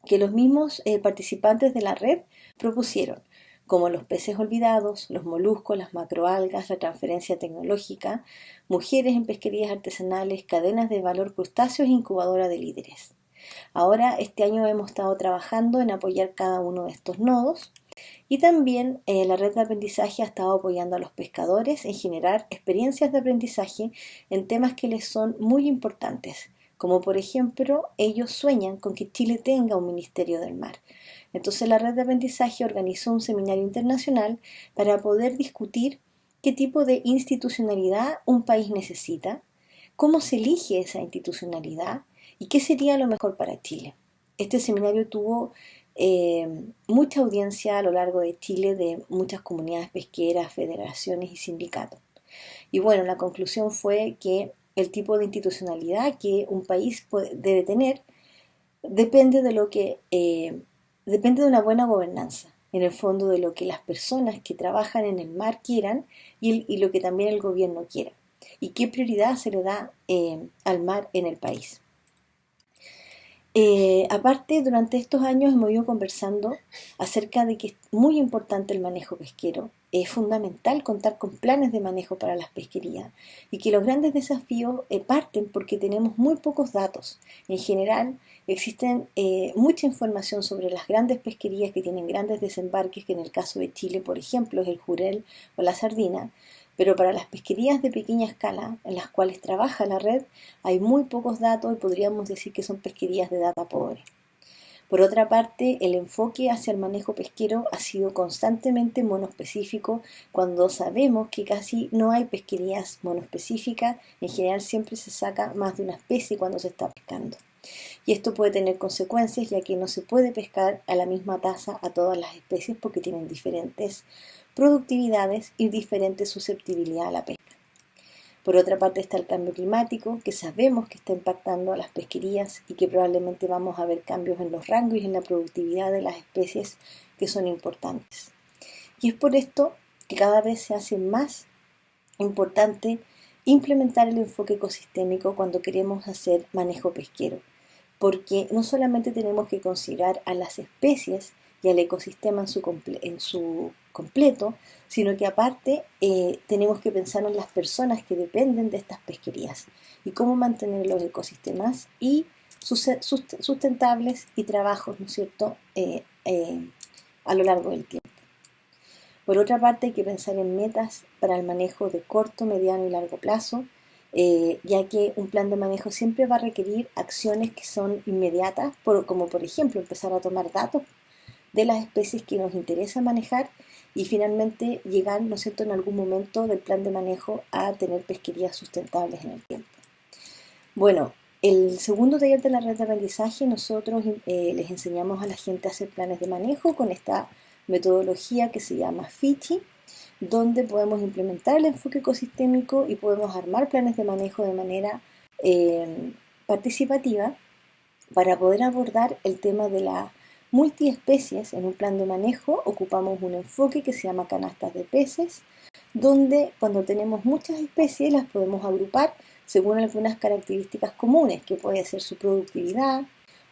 Speaker 4: que los mismos participantes de la red propusieron, como los peces olvidados, los moluscos, las macroalgas, la transferencia tecnológica, mujeres en pesquerías artesanales, cadenas de valor, crustáceos e incubadora de líderes. Ahora, este año hemos estado trabajando en apoyar cada uno de estos nodos y también la red de aprendizaje ha estado apoyando a los pescadores en generar experiencias de aprendizaje en temas que les son muy importantes, como por ejemplo, ellos sueñan con que Chile tenga un Ministerio del Mar. Entonces la red de aprendizaje organizó un seminario internacional para poder discutir qué tipo de institucionalidad un país necesita, cómo se elige esa institucionalidad y qué sería lo mejor para Chile. Este seminario tuvo mucha audiencia a lo largo de Chile de muchas comunidades pesqueras, federaciones y sindicatos. Y bueno, la conclusión fue que el tipo de institucionalidad que un país debe tener depende de una buena gobernanza, en el fondo de lo que las personas que trabajan en el mar quieran y lo que también el gobierno quiera, y qué prioridad se le da al mar en el país. Aparte, durante estos años hemos ido conversando acerca de que es muy importante el manejo pesquero. Es fundamental contar con planes de manejo para las pesquerías y que los grandes desafíos parten porque tenemos muy pocos datos. En general, existen mucha información sobre las grandes pesquerías que tienen grandes desembarques, que en el caso de Chile, por ejemplo, es el jurel o la sardina, pero para las pesquerías de pequeña escala, en las cuales trabaja la red, hay muy pocos datos y podríamos decir que son pesquerías de data pobre. Por otra parte, el enfoque hacia el manejo pesquero ha sido constantemente monoespecífico, cuando sabemos que casi no hay pesquerías monoespecíficas. En general siempre se saca más de una especie cuando se está pescando. Y esto puede tener consecuencias, ya que no se puede pescar a la misma tasa a todas las especies porque tienen diferentes productividades y diferente susceptibilidad a la pesca. Por otra parte está el cambio climático, que sabemos que está impactando a las pesquerías y que probablemente vamos a ver cambios en los rangos y en la productividad de las especies que son importantes. Y es por esto que cada vez se hace más importante implementar el enfoque ecosistémico cuando queremos hacer manejo pesquero, porque no solamente tenemos que considerar a las especies y al ecosistema en su completo, sino que aparte tenemos que pensar en las personas que dependen de estas pesquerías y cómo mantener los ecosistemas y sustentables y trabajos, ¿no es cierto?, a lo largo del tiempo. Por otra parte, hay que pensar en metas para el manejo de corto, mediano y largo plazo, ya que un plan de manejo siempre va a requerir acciones que son inmediatas, como por ejemplo empezar a tomar datos de las especies que nos interesa manejar y finalmente llegar, ¿no es cierto?, en algún momento del plan de manejo a tener pesquerías sustentables en el tiempo. Bueno, el segundo taller de la red de aprendizaje, nosotros les enseñamos a la gente a hacer planes de manejo con esta metodología que se llama FICHI, donde podemos implementar el enfoque ecosistémico y podemos armar planes de manejo de manera participativa para poder abordar el tema de la multiespecies. En un plan de manejo ocupamos un enfoque que se llama canastas de peces, donde cuando tenemos muchas especies las podemos agrupar según algunas características comunes, que puede ser su productividad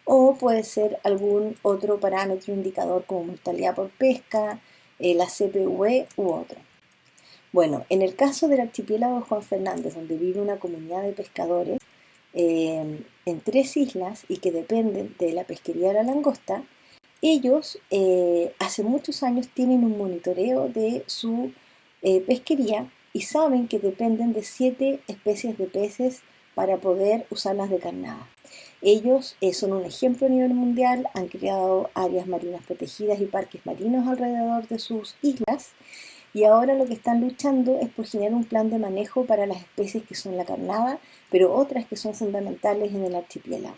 Speaker 4: o puede ser algún otro parámetro indicador como mortalidad por pesca, la CPV u otro. Bueno, en el caso del archipiélago de Juan Fernández, donde vive una comunidad de pescadores en 3 islas y que dependen de la pesquería de la langosta, ellos hace muchos años tienen un monitoreo de su pesquería y saben que dependen de 7 especies de peces para poder usarlas de carnada. Ellos son un ejemplo a nivel mundial, han creado áreas marinas protegidas y parques marinos alrededor de sus islas y ahora lo que están luchando es por generar un plan de manejo para las especies que son la carnada, pero otras que son fundamentales en el archipiélago.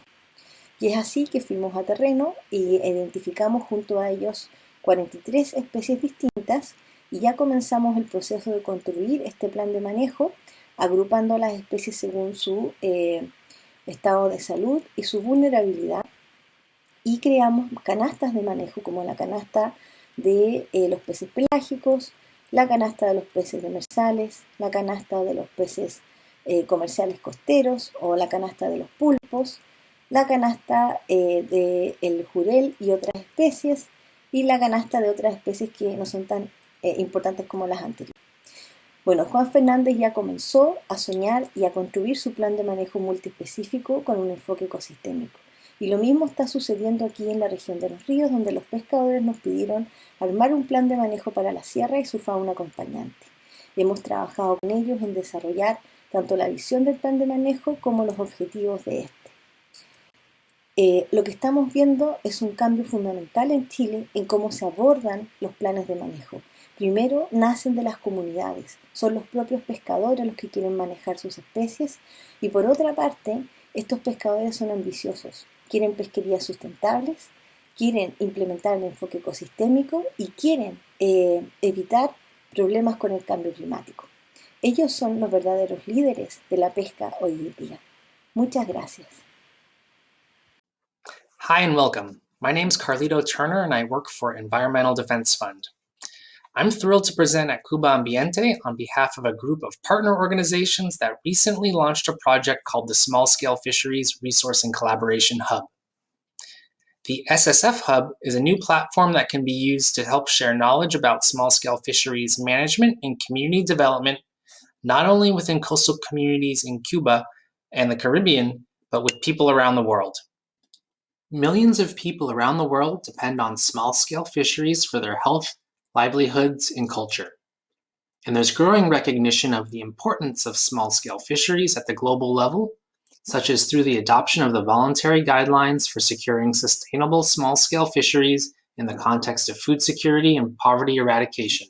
Speaker 4: Y es así que fuimos a terreno y identificamos junto a ellos 43 especies distintas y ya comenzamos el proceso de construir este plan de manejo, agrupando a las especies según su estado de salud y su vulnerabilidad, y creamos canastas de manejo como la canasta de los peces pelágicos, la canasta de los peces demersales, la canasta de los peces comerciales costeros o la canasta de los pulpos, la canasta del jurel y otras especies y la canasta de otras especies que no son tan importantes como las anteriores. Bueno, Juan Fernández ya comenzó a soñar y a construir su plan de manejo multiespecífico con un enfoque ecosistémico. Y lo mismo está sucediendo aquí en la región de los ríos, donde los pescadores nos pidieron armar un plan de manejo para la sierra y su fauna acompañante. Hemos trabajado con ellos en desarrollar tanto la visión del plan de manejo como los objetivos de este. lo que estamos viendo es un cambio fundamental en Chile en cómo se abordan los planes de manejo. Primero, nacen de las comunidades, son los propios pescadores los que quieren manejar sus especies y por otra parte, estos pescadores son ambiciosos, quieren pesquerías sustentables, quieren implementar el enfoque ecosistémico y quieren evitar problemas con el cambio climático. Ellos son los verdaderos líderes de la pesca hoy en día. Muchas gracias.
Speaker 5: Hi and welcome. My name is Carlito Turner and I work for Environmental Defense Fund. I'm thrilled to present at Cuba Ambiente on behalf of a group of partner organizations that recently launched a project called the Small Scale Fisheries Resource and Collaboration Hub. The SSF Hub is a new platform that can be used to help share knowledge about small-scale fisheries management and community development, not only within coastal communities in Cuba and the Caribbean, but with people around the world. Millions of people around the world depend on small-scale fisheries for their health, livelihoods, and culture. And there's growing recognition of the importance of small-scale fisheries at the global level, such as through the adoption of the voluntary guidelines for securing sustainable small-scale fisheries in the context of food security and poverty eradication.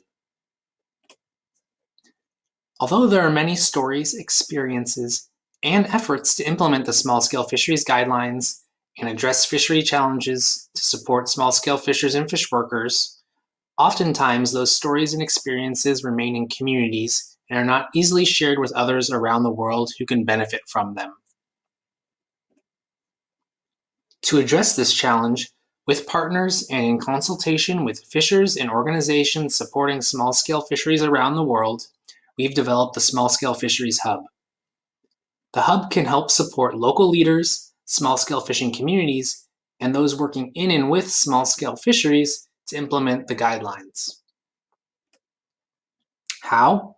Speaker 5: Although there are many stories, experiences, and efforts to implement the small-scale fisheries guidelines and address fishery challenges to support small-scale fishers and fish workers, oftentimes those stories and experiences remain in communities and are not easily shared with others around the world who can benefit from them. To address this challenge, with partners and in consultation with fishers and organizations supporting small-scale fisheries around the world, we've developed the Small Scale Fisheries Hub. The Hub can help support local leaders, small-scale fishing communities, and those working in and with small-scale fisheries to implement the guidelines. How?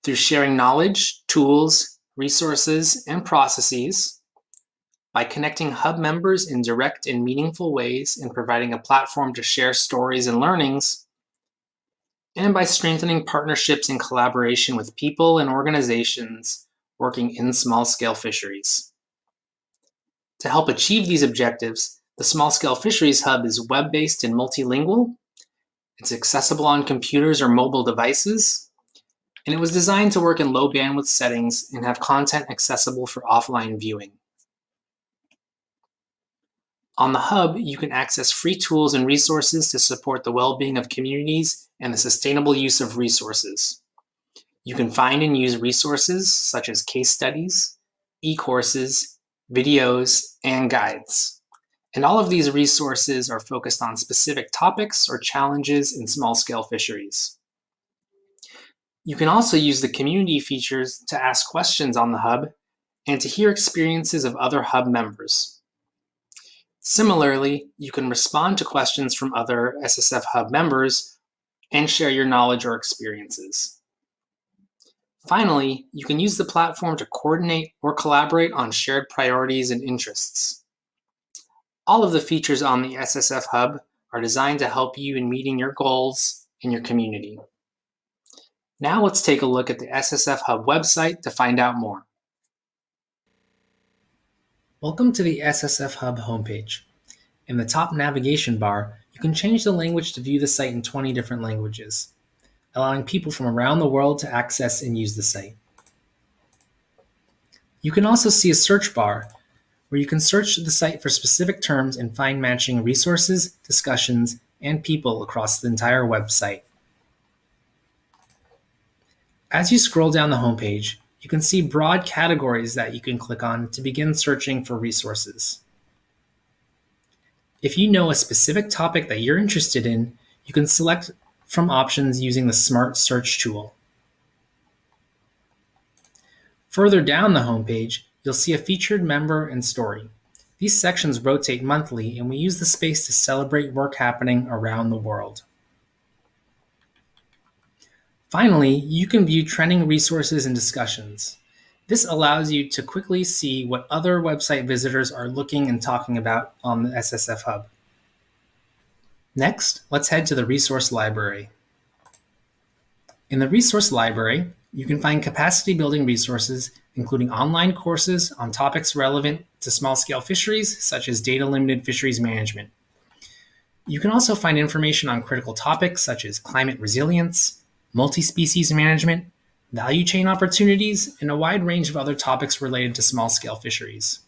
Speaker 5: Through sharing knowledge, tools, resources, and processes, by connecting Hub members in direct and meaningful ways and providing a platform to share stories and learnings, and by strengthening partnerships and collaboration with people and organizations working in small-scale fisheries. To help achieve these objectives, the Small Scale Fisheries Hub is web-based and multilingual. It's accessible on computers or mobile devices, and it was designed to work in low bandwidth settings and have content accessible for offline viewing. On the Hub, you can access free tools and resources to support the well-being of communities and the sustainable use of resources. You can find and use resources such as case studies, e-courses, videos, and guides. And all of these resources are focused on specific topics or challenges in small-scale fisheries. You can also use the community features to ask questions on the Hub and to hear experiences of other Hub members. Similarly, you can respond to questions from other SSF Hub members and share your knowledge or experiences. Finally, you can use the platform to coordinate or collaborate on shared priorities and interests. All of the features on the SSF Hub are designed to help you in meeting your goals in your community. Now let's take a look at the SSF Hub website to find out more. Welcome to the SSF Hub homepage. In the top navigation bar, you can change the language to view the site in 20 different languages, allowing people from around the world to access and use the site. You can also see a search bar where you can search the site for specific terms and find matching resources, discussions, and people across the entire website. As you scroll down the homepage, you can see broad categories that you can click on to begin searching for resources. If you know a specific topic that you're interested in, you can select from options using the Smart Search tool. Further down the homepage, you'll see a featured member and story. These sections rotate monthly, and we use the space to celebrate work happening around the world. Finally, you can view trending resources and discussions. This allows you to quickly see what other website visitors are looking and talking about on the SSF Hub. Next, let's head to the resource library. In the resource library, you can find capacity building resources, including online courses on topics relevant to small-scale fisheries, such as data-limited fisheries management. You can also find information on critical topics such as climate resilience, multi-species management, value chain opportunities, and a wide range of other topics related to small-scale fisheries.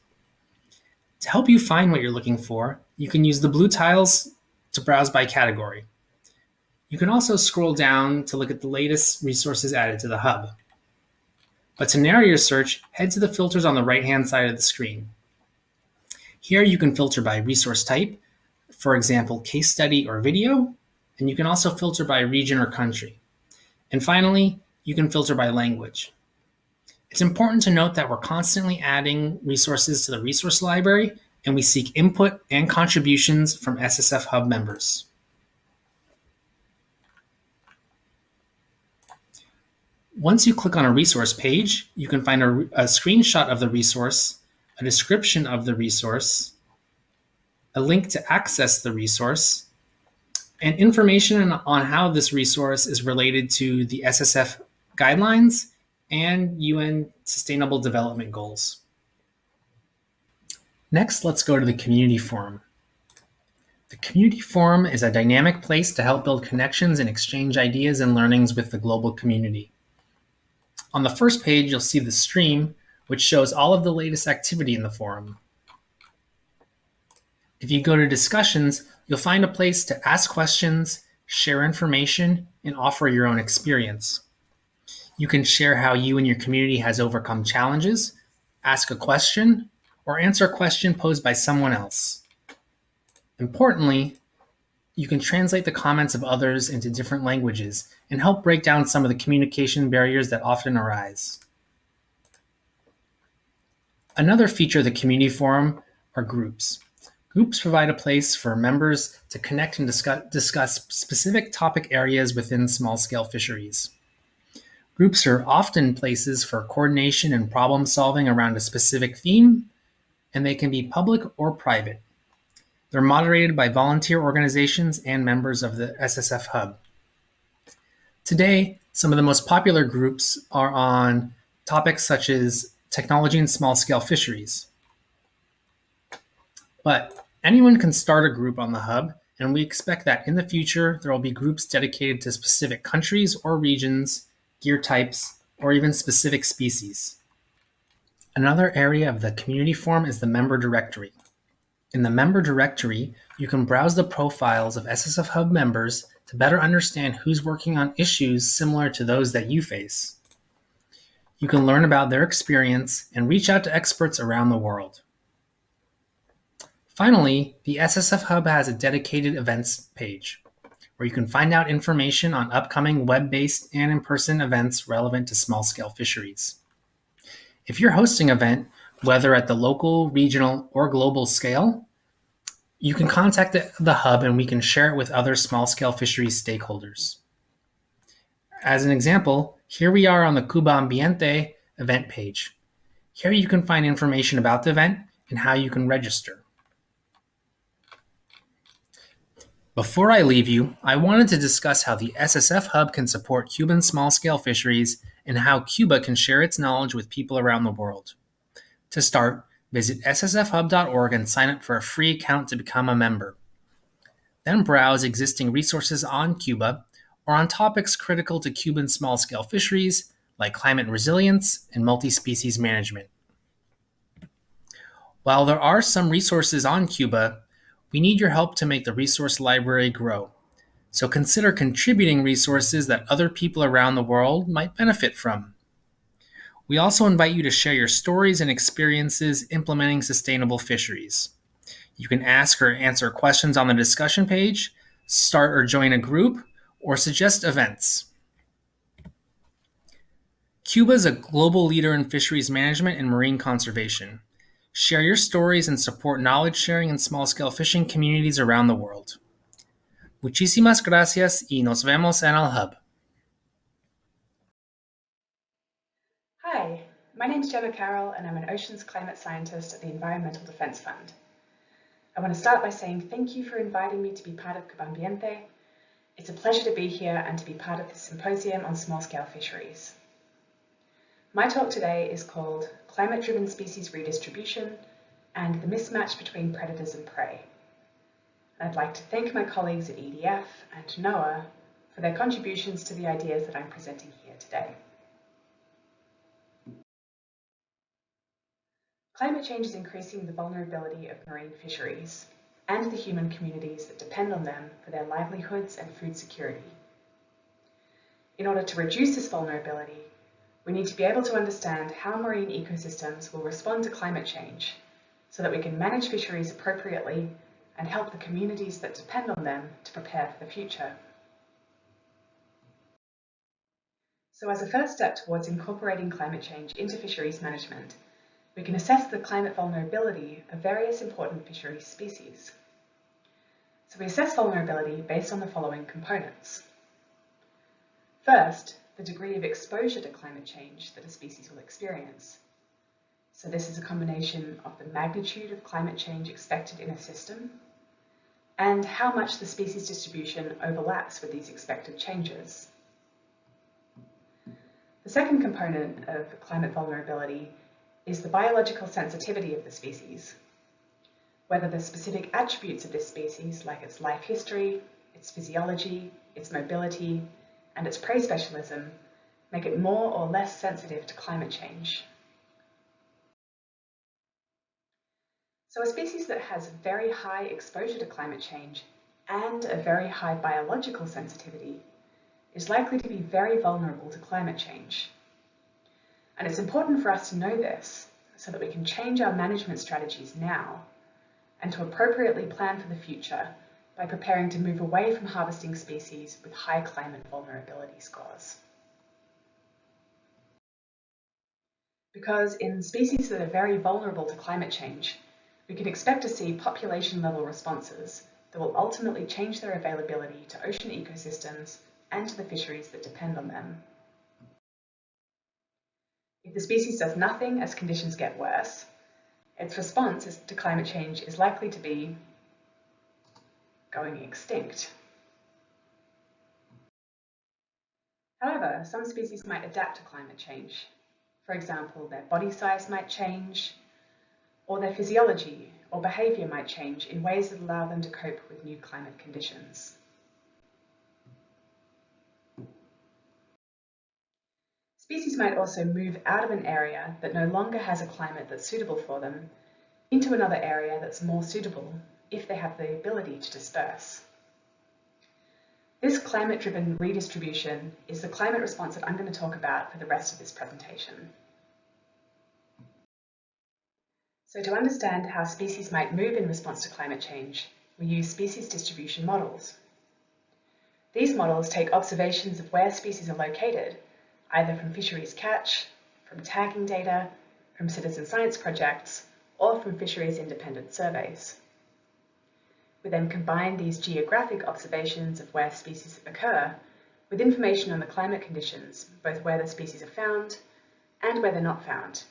Speaker 5: To help you find what you're looking for, you can use the blue tiles to browse by category. You can also scroll down to look at the latest resources added to the hub. But to narrow your search, head to the filters on the right-hand side of the screen. Here you can filter by resource type, for example, case study or video, and you can also filter by region or country. And finally, you can filter by language. It's important to note that we're constantly adding resources to the resource library, and we seek input and contributions from SSF Hub members. Once you click on a resource page, you can find a screenshot of the resource, a description of the resource, a link to access the resource, and information on how this resource is related to the SSF guidelines and UN Sustainable Development Goals. Next, let's go to the Community Forum. The Community Forum is a dynamic place to help build connections and exchange ideas and learnings with the global community. On the first page, you'll see the stream, which shows all of the latest activity in the forum. If you go to discussions, you'll find a place to ask questions, share information, and offer your own experience. You can share how you and your community has overcome challenges, ask a question, or answer a question posed by someone else. Importantly, you can translate the comments of others into different languages and help break down some of the communication barriers that often arise. Another feature of the Community Forum are groups. Groups provide a place for members to connect and discuss specific topic areas within small-scale fisheries. Groups are often places for coordination and problem solving around a specific theme, and they can be public or private. They're moderated by volunteer organizations and members of the SSF Hub. Today, some of the most popular groups are on topics such as technology and small-scale fisheries. But anyone can start a group on the Hub, and we expect that in the future, there will be groups dedicated to specific countries or regions, gear types, or even specific species. Another area of the Community Forum is the member directory. In the member directory, you can browse the profiles of SSF Hub members to better understand who's working on issues similar to those that you face. You can learn about their experience and reach out to experts around the world. Finally, the SSF Hub has a dedicated events page, where you can find out information on upcoming web-based and in-person events relevant to small-scale fisheries. If you're hosting an event, whether at the local, regional, or global scale, you can contact the Hub and we can share it with other small-scale fisheries stakeholders. As an example, here we are on the Cuba Ambiente event page. Here you can find information about the event and how you can register. Before I leave you, I wanted to discuss how the SSF Hub can support Cuban small-scale fisheries and how Cuba can share its knowledge with people around the world. To start, visit ssfhub.org and sign up for a free account to become a member. Then browse existing resources on Cuba or on topics critical to Cuban small-scale fisheries like climate resilience and multi-species management. While there are some resources on Cuba, we need your help to make the resource library grow. So consider contributing resources that other people around the world might benefit from. We also invite you to share your stories and experiences implementing sustainable fisheries. You can ask or answer questions on the discussion page, start or join a group, or suggest events. Cuba is a global leader in fisheries management and marine conservation. Share your stories and support knowledge sharing in small-scale fishing communities around the world. Muchísimas gracias y nos vemos en el Hub.
Speaker 6: Hi, my name is Gemma Carroll and I'm an oceans climate scientist at the Environmental Defense Fund. I want to start by saying thank you for inviting me to be part of Cuba Ambiente. It's a pleasure to be here and to be part of this symposium on small-scale fisheries. My talk today is called Climate-Driven Species Redistribution and the Mismatch Between Predators and Prey. I'd like to thank my colleagues at EDF and NOAA for their contributions to the ideas that I'm presenting here today. Climate change is increasing the vulnerability of marine fisheries and the human communities that depend on them for their livelihoods and food security. In order to reduce this vulnerability, we need to be able to understand how marine ecosystems will respond to climate change so that we can manage fisheries appropriately and help the communities that depend on them to prepare for the future. So as a first step towards incorporating climate change into fisheries management, we can assess the climate vulnerability of various important fisheries species. So we assess vulnerability based on the following components. First, the degree of exposure to climate change that a species will experience. So this is a combination of the magnitude of climate change expected in a system and how much the species distribution overlaps with these expected changes. The second component of climate vulnerability is the biological sensitivity of the species, whether the specific attributes of this species, like its life history, its physiology, its mobility, and its prey specialism, make it more or less sensitive to climate change. So a species that has very high exposure to climate change and a very high biological sensitivity is likely to be very vulnerable to climate change. And it's important for us to know this so that we can change our management strategies now and to appropriately plan for the future by preparing to move away from harvesting species with high climate vulnerability scores. Because in species that are very vulnerable to climate change, we can expect to see population-level responses that will ultimately change their availability to ocean ecosystems and to the fisheries that depend on them. If the species does nothing as conditions get worse, its response to climate change is likely to be going extinct. However, some species might adapt to climate change. For example, their body size might change, or their physiology or behaviour might change in ways that allow them to cope with new climate conditions. Species might also move out of an area that no longer has a climate that's suitable for them into another area that's more suitable if they have the ability to disperse. This climate-driven redistribution is the climate response that I'm going to talk about for the rest of this presentation. So to understand how species might move in response to climate change, we use species distribution models. These models take observations of where species are located, either from fisheries catch, from tagging data, from citizen science projects, or from fisheries independent surveys. We then combine these geographic observations of where species occur with information on the climate conditions, both where the species are found and where they're not found,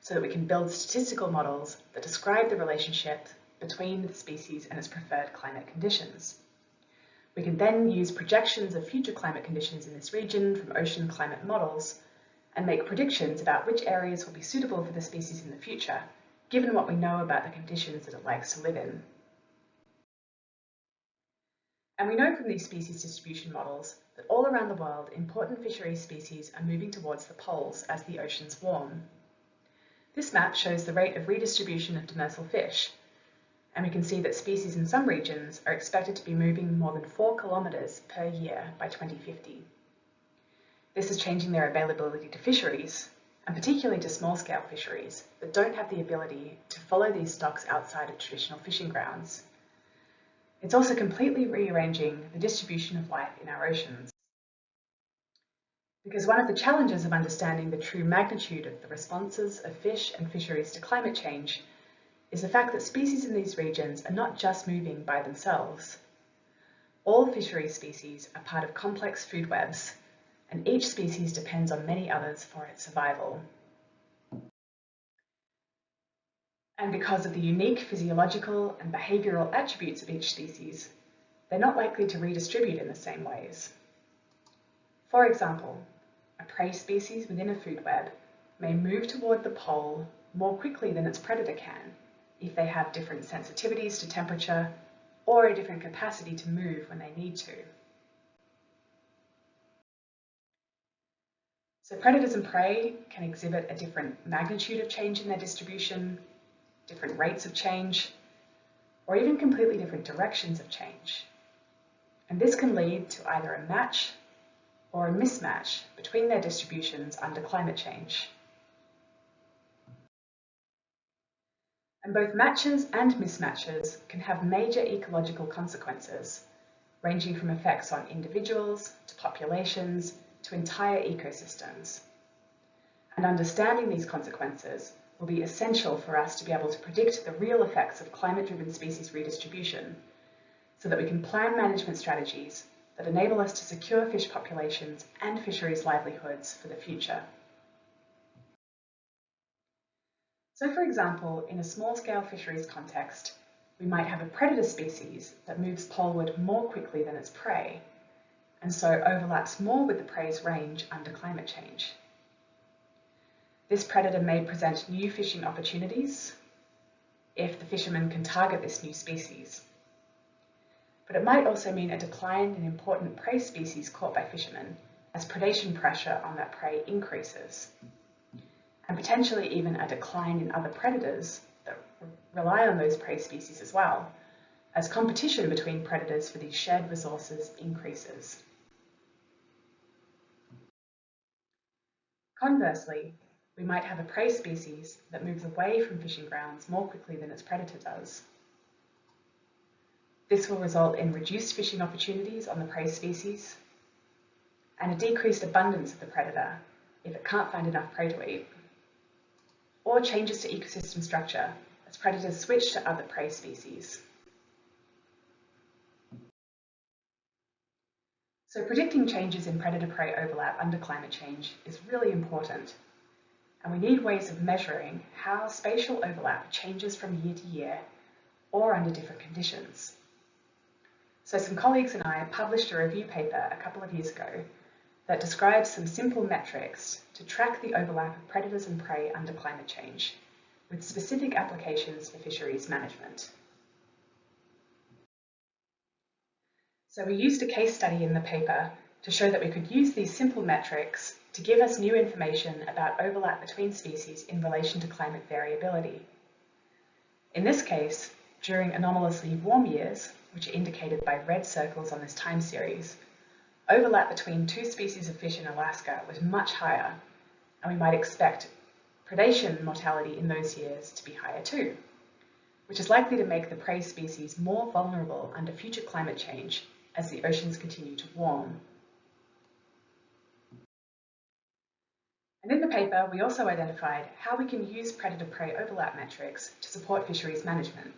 Speaker 6: so that we can build statistical models that describe the relationship between the species and its preferred climate conditions. We can then use projections of future climate conditions in this region from ocean climate models and make predictions about which areas will be suitable for the species in the future, given what we know about the conditions that it likes to live in. And we know from these species distribution models that all around the world, important fisheries species are moving towards the poles as the oceans warm. This map shows the rate of redistribution of demersal fish, and we can see that species in some regions are expected to be moving more than 4 kilometres per year by 2050. This is changing their availability to fisheries, and particularly to small-scale fisheries that don't have the ability to follow these stocks outside of traditional fishing grounds. It's also completely rearranging the distribution of life in our oceans. Because one of the challenges of understanding the true magnitude of the responses of fish and fisheries to climate change is the fact that species in these regions are not just moving by themselves. All fisheries species are part of complex food webs, and each species depends on many others for its survival. And because of the unique physiological and behavioural attributes of each species, they're not likely to redistribute in the same ways. For example, a prey species within a food web may move toward the pole more quickly than its predator can if they have different sensitivities to temperature or a different capacity to move when they need to. So predators and prey can exhibit a different magnitude of change in their distribution, different rates of change, or even completely different directions of change. And this can lead to either a match or a mismatch between their distributions under climate change. And both matches and mismatches can have major ecological consequences, ranging from effects on individuals to populations to entire ecosystems. And understanding these consequences will be essential for us to be able to predict the real effects of climate-driven species redistribution, so that we can plan management strategies that enable us to secure fish populations and fisheries livelihoods for the future. So for example, in a small-scale fisheries context, we might have a predator species that moves poleward more quickly than its prey, and so overlaps more with the prey's range under climate change. This predator may present new fishing opportunities if the fishermen can target this new species. But it might also mean a decline in important prey species caught by fishermen as predation pressure on that prey increases, and potentially even a decline in other predators that rely on those prey species as well, as competition between predators for these shared resources increases. Conversely, we might have a prey species that moves away from fishing grounds more quickly than its predator does. This will result in reduced fishing opportunities on the prey species and a decreased abundance of the predator if it can't find enough prey to eat, or changes to ecosystem structure as predators switch to other prey species. So predicting changes in predator-prey overlap under climate change is really important, and we need ways of measuring how spatial overlap changes from year to year or under different conditions. So some colleagues and I published a review paper a couple of years ago that describes some simple metrics to track the overlap of predators and prey under climate change, with specific applications for fisheries management. So we used a case study in the paper to show that we could use these simple metrics to give us new information about overlap between species in relation to climate variability. In this case, during anomalously warm years, which are indicated by red circles on this time series, overlap between two species of fish in Alaska was much higher, and we might expect predation mortality in those years to be higher too, which is likely to make the prey species more vulnerable under future climate change as the oceans continue to warm. And in the paper, we also identified how we can use predator-prey overlap metrics to support fisheries management.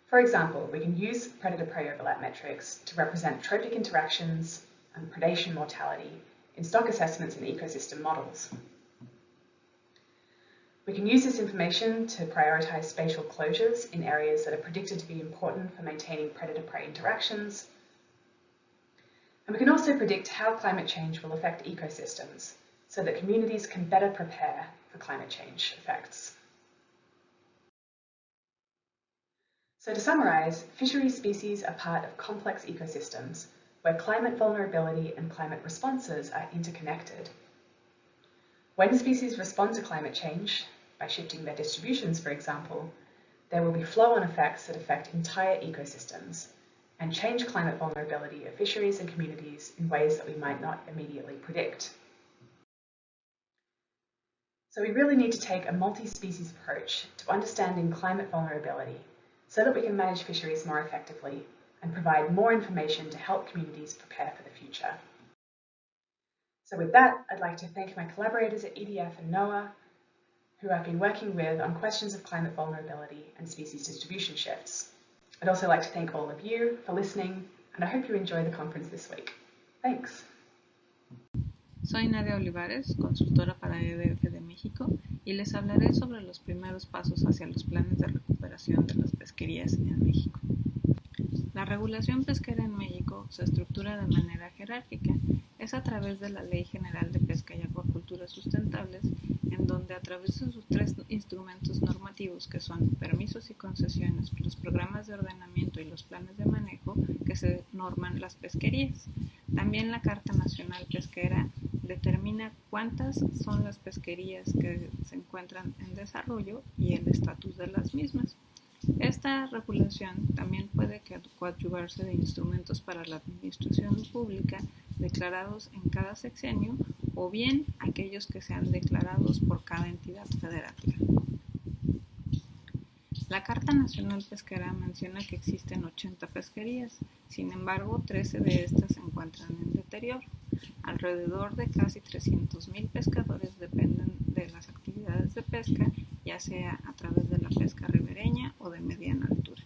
Speaker 6: For example, we can use predator-prey overlap metrics to represent trophic interactions and predation mortality in stock assessments and ecosystem models. We can use this information to prioritize spatial closures in areas that are predicted to be important for maintaining predator-prey interactions. And we can also predict how climate change will affect ecosystems so that communities can better prepare for climate change effects. So to summarize, fishery species are part of complex ecosystems where climate vulnerability and climate responses are interconnected. When species respond to climate change, by shifting their distributions, for example, there will be flow-on effects that affect entire ecosystems and change climate vulnerability of fisheries and communities in ways that we might not immediately predict. So we really need to take a multi-species approach to understanding climate vulnerability so that we can manage fisheries more effectively and provide more information to help communities prepare for the future. So with that, I'd like to thank my collaborators at EDF and NOAA, who I've been working with on questions of climate vulnerability and species distribution shifts. I'd also like to thank all of you for listening, and I hope you enjoy the conference this week. Thanks.
Speaker 7: Soy Nadia Olivares, consultora para EDF de México, y les hablaré sobre los primeros pasos hacia los planes de recuperación de las pesquerías en México. La regulación pesquera en México se estructura de manera jerárquica, es a través de la Ley General de Pesca y Acuacultura Sustentables, en donde a través de sus 3 instrumentos normativos, que son permisos y concesiones, los programas de ordenamiento y los planes de manejo, que se norman las pesquerías. También la Carta Nacional Pesquera determina cuántas son las pesquerías que se encuentran en desarrollo y el estatus de las mismas. Esta regulación también puede coadyuvarse de instrumentos para la administración pública declarados en cada sexenio o bien aquellos que sean declarados por cada entidad federativa. La Carta Nacional Pesquera menciona que existen 80 pesquerías, sin embargo 13 de estas se encuentran en deterioro. Alrededor de casi 300,000 pescadores dependen de las actividades de pesca, ya sea a través de la pesca ribereña o de mediana altura.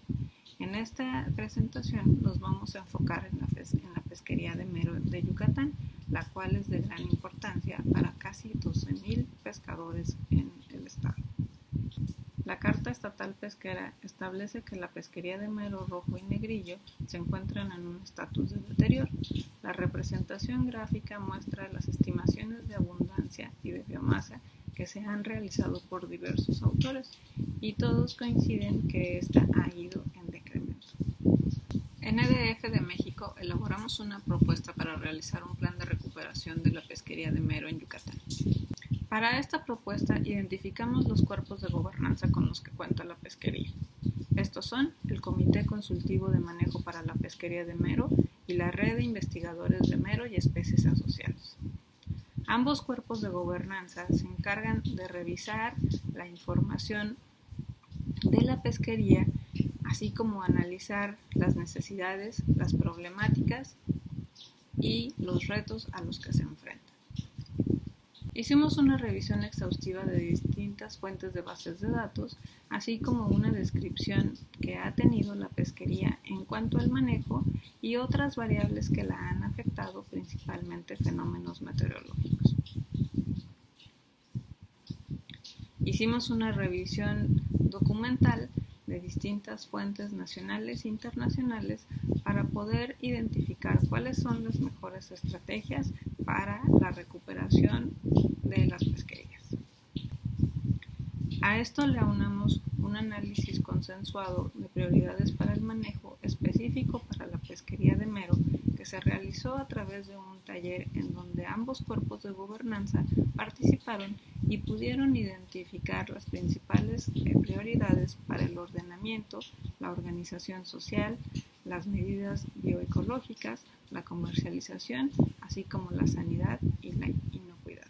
Speaker 7: En esta presentación nos vamos a enfocar en la pesquería de mero de Yucatán, la cual es de gran importancia para casi 12,000 pescadores en el estado. La Carta Estatal Pesquera establece que la pesquería de mero rojo y negrillo se encuentran en un estatus de deterioro. La representación gráfica muestra las estimaciones de abundancia y de biomasa que se han realizado por diversos autores y todos coinciden que esta ha ido en decremento. En EDF de México elaboramos una propuesta para realizar un plan de recuperación de la pesquería de mero en Yucatán. Para esta propuesta identificamos los cuerpos de gobernanza con los que cuenta la pesquería. Estos son el Comité Consultivo de Manejo para la Pesquería de Mero y la Red de Investigadores de Mero y Especies Asociados. Ambos cuerpos de gobernanza se encargan de revisar la información de la pesquería, así como analizar las necesidades, las problemáticas y los retos a los que se enfrentan. Hicimos una revisión exhaustiva de distintas fuentes de bases de datos, así como una descripción que ha tenido la pesquería en cuanto al manejo y otras variables que la han afectado, principalmente fenómenos meteorológicos. Hicimos una revisión documental de distintas fuentes nacionales e internacionales para poder identificar cuáles son las mejores estrategias para la recuperación de las pesquerías. A esto le aunamos un análisis consensuado de prioridades para el manejo específico para la pesquería de mero que se realizó a través de un taller en donde ambos cuerpos de gobernanza participaron y pudieron identificar las principales prioridades para el ordenamiento, la organización social, las medidas bioecológicas, la comercialización, así como la sanidad y la inocuidad.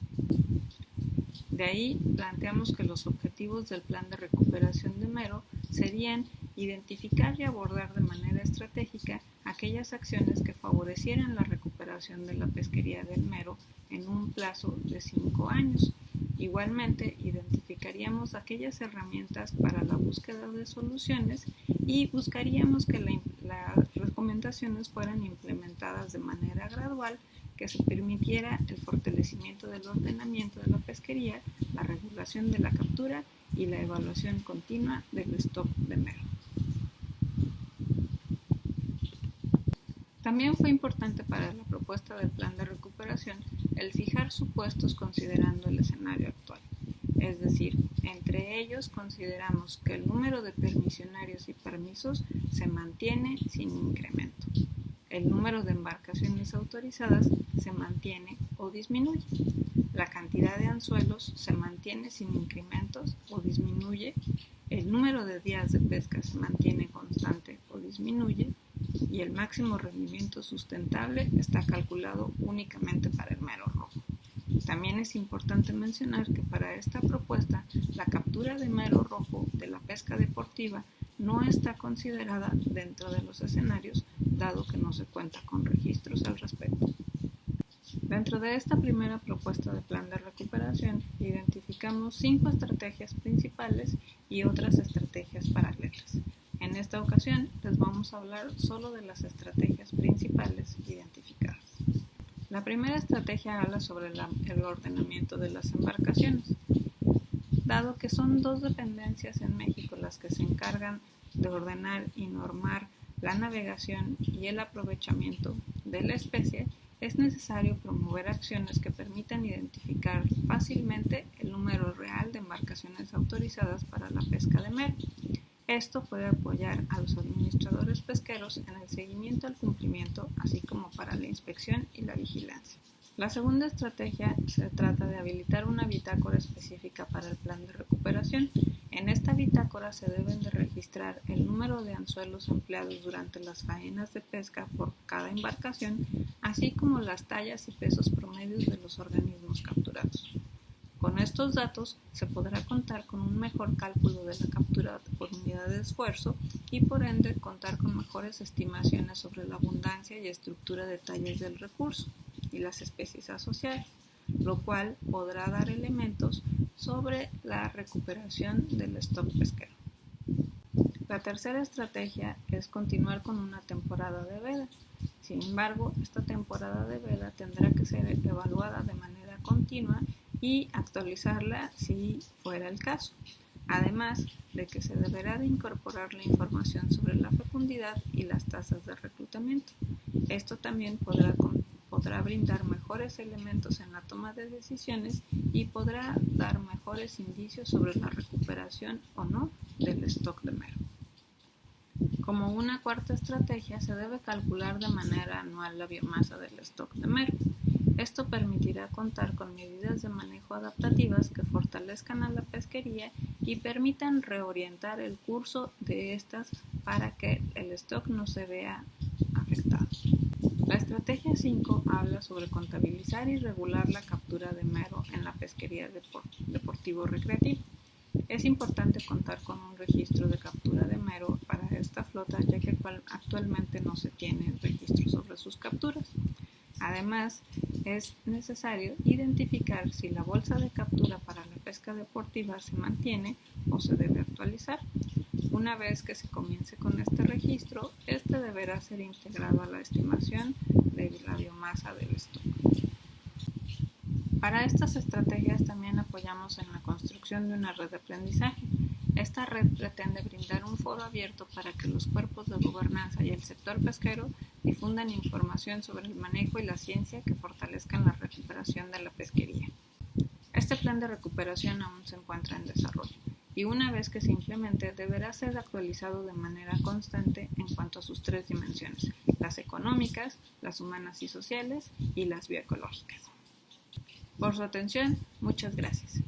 Speaker 7: De ahí planteamos que los objetivos del plan de recuperación de mero serían identificar y abordar de manera estratégica aquellas acciones que favorecieran la recuperación de la pesquería del mero en un plazo de 5 años. Igualmente, identificaríamos aquellas herramientas para la búsqueda de soluciones y buscaríamos que las recomendaciones fueran implementadas de manera gradual, que se permitiera el fortalecimiento del ordenamiento de la pesquería, la regulación de la captura y la evaluación continua del stock de mero. También fue importante para la propuesta del plan de recuperación el fijar supuestos considerando el escenario actual. Es decir, entre ellos consideramos que el número de permisionarios y permisos se mantiene sin incremento. El número de embarcaciones autorizadas se mantiene o disminuye. La cantidad de anzuelos se mantiene sin incrementos o disminuye. El número de días de pesca se mantiene constante o disminuye. Y el máximo rendimiento sustentable está calculado únicamente para el mero rojo. También es importante mencionar que para esta propuesta la captura de mero rojo de la pesca deportiva no está considerada dentro de los escenarios, dado que no se cuenta con registros al respecto. Dentro de esta primera propuesta de plan de recuperación, identificamos 5 estrategias principales y otras estrategias paralelas. En esta ocasión les vamos a hablar solo de las estrategias principales identificadas. La primera estrategia habla sobre el ordenamiento de las embarcaciones. Dado que son 2 dependencias en México las que se encargan de ordenar y normar la navegación y el aprovechamiento de la especie, es necesario promover acciones que permitan identificar fácilmente el número real de embarcaciones autorizadas para la pesca de mero. Esto puede apoyar a los administradores pesqueros en el seguimiento al cumplimiento, así como para la inspección y la vigilancia. La segunda estrategia se trata de habilitar una bitácora específica para el plan de recuperación. En esta bitácora se deben de registrar el número de anzuelos empleados durante las faenas de pesca por cada embarcación, así como las tallas y pesos promedios de los organismos capturados. Con estos datos se podrá contar con un mejor cálculo de la captura por unidad de esfuerzo y por ende contar con mejores estimaciones sobre la abundancia y estructura de tallas del recurso y las especies asociadas, lo cual podrá dar elementos sobre la recuperación del stock pesquero. La tercera estrategia es continuar con una temporada de veda. Sin embargo, esta temporada de veda tendrá que ser evaluada de manera continua y actualizarla si fuera el caso, además de que se deberá de incorporar la información sobre la fecundidad y las tasas de reclutamiento. Esto también podrá brindar mejores elementos en la toma de decisiones y podrá dar mejores indicios sobre la recuperación o no del stock de mero. Como una cuarta estrategia, se debe calcular de manera anual la biomasa del stock de mero. Esto permitirá contar con medidas de manejo adaptativas que fortalezcan a la pesquería y permitan reorientar el curso de estas para que el stock no se vea afectado. La estrategia 5 habla sobre contabilizar y regular la captura de mero en la pesquería deportivo-recreativa. Es importante contar con un registro de captura de mero para esta flota, ya que actualmente no se tiene registro sobre sus capturas. Además, es necesario identificar si la bolsa de captura para la pesca deportiva se mantiene o se debe actualizar. Una vez que se comience con este registro, este deberá ser integrado a la estimación de la biomasa del stock. Para estas estrategias también apoyamos en la construcción de una red de aprendizaje. Esta red pretende brindar un foro abierto para que los cuerpos de gobernanza y el sector pesquero difundan información sobre el manejo y la ciencia que fortalezcan la recuperación de la pesquería. Este plan de recuperación aún se encuentra en desarrollo y una vez que se implemente deberá ser actualizado de manera constante en cuanto a sus tres dimensiones, las económicas, las humanas y sociales y las bioecológicas. Por su atención, muchas gracias.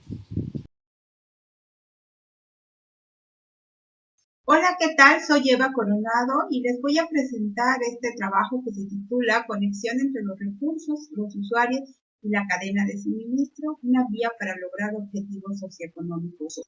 Speaker 8: Hola, ¿qué tal? Soy Eva Coronado y les voy a presentar este trabajo que se titula Conexión entre los recursos, los usuarios y la cadena de suministro, una vía para lograr objetivos socioeconómicos.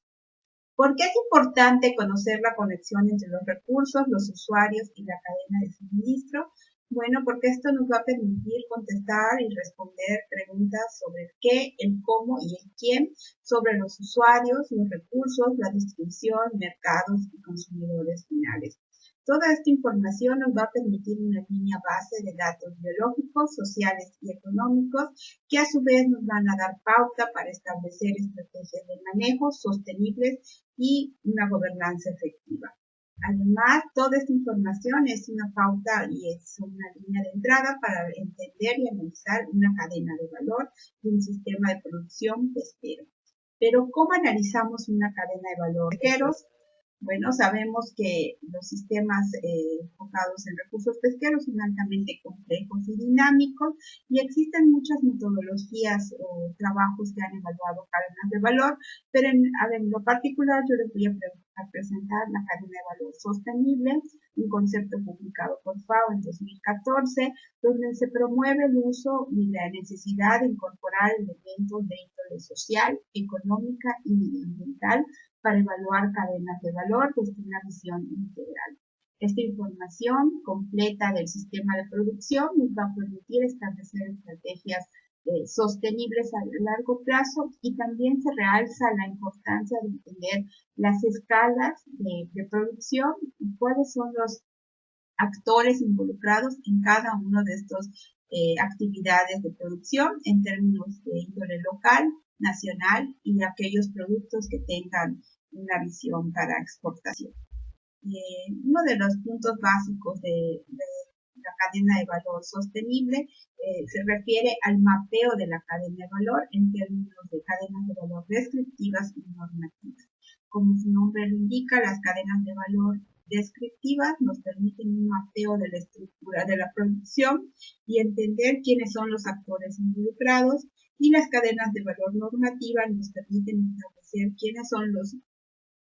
Speaker 8: ¿Por qué es importante conocer la conexión entre los recursos, los usuarios y la cadena de suministro? Bueno, porque esto nos va a permitir contestar y responder preguntas sobre el qué, el cómo y el quién, sobre los usuarios, los recursos, la distribución, mercados y consumidores finales. Toda esta información nos va a permitir una línea base de datos biológicos, sociales y económicos que a su vez nos van a dar pauta para establecer estrategias de manejo sostenibles y una gobernanza efectiva. Además, toda esta información es una pauta y es una línea de entrada para entender y analizar una cadena de valor de un sistema de producción pesquero. Pero, ¿cómo analizamos una cadena de valor pesqueros? Bueno, sabemos que los sistemas enfocados en recursos pesqueros son altamente complejos y dinámicos y existen muchas metodologías o trabajos que han evaluado cadenas de valor, pero en lo particular yo les voy a presentar la cadena de valor sostenible, un concepto publicado por FAO en 2014, donde se promueve el uso y la necesidad de incorporar elementos de índole social, económica y medioambiental para evaluar cadenas de valor desde una visión integral. Esta información completa del sistema de producción nos va a permitir establecer estrategias sostenibles a largo plazo y también se realza la importancia de entender las escalas de producción y cuáles son los actores involucrados en cada uno de estos actividades de producción en términos de índole local, nacional y aquellos productos que tengan una visión para exportación. Uno de los puntos básicos de la cadena de valor sostenible se refiere al mapeo de la cadena de valor en términos de cadenas de valor descriptivas y normativas. Como su nombre lo indica, las cadenas de valor descriptivas nos permiten un mapeo de la estructura de la producción y entender quiénes son los actores involucrados, y las cadenas de valor normativa nos permiten establecer quiénes son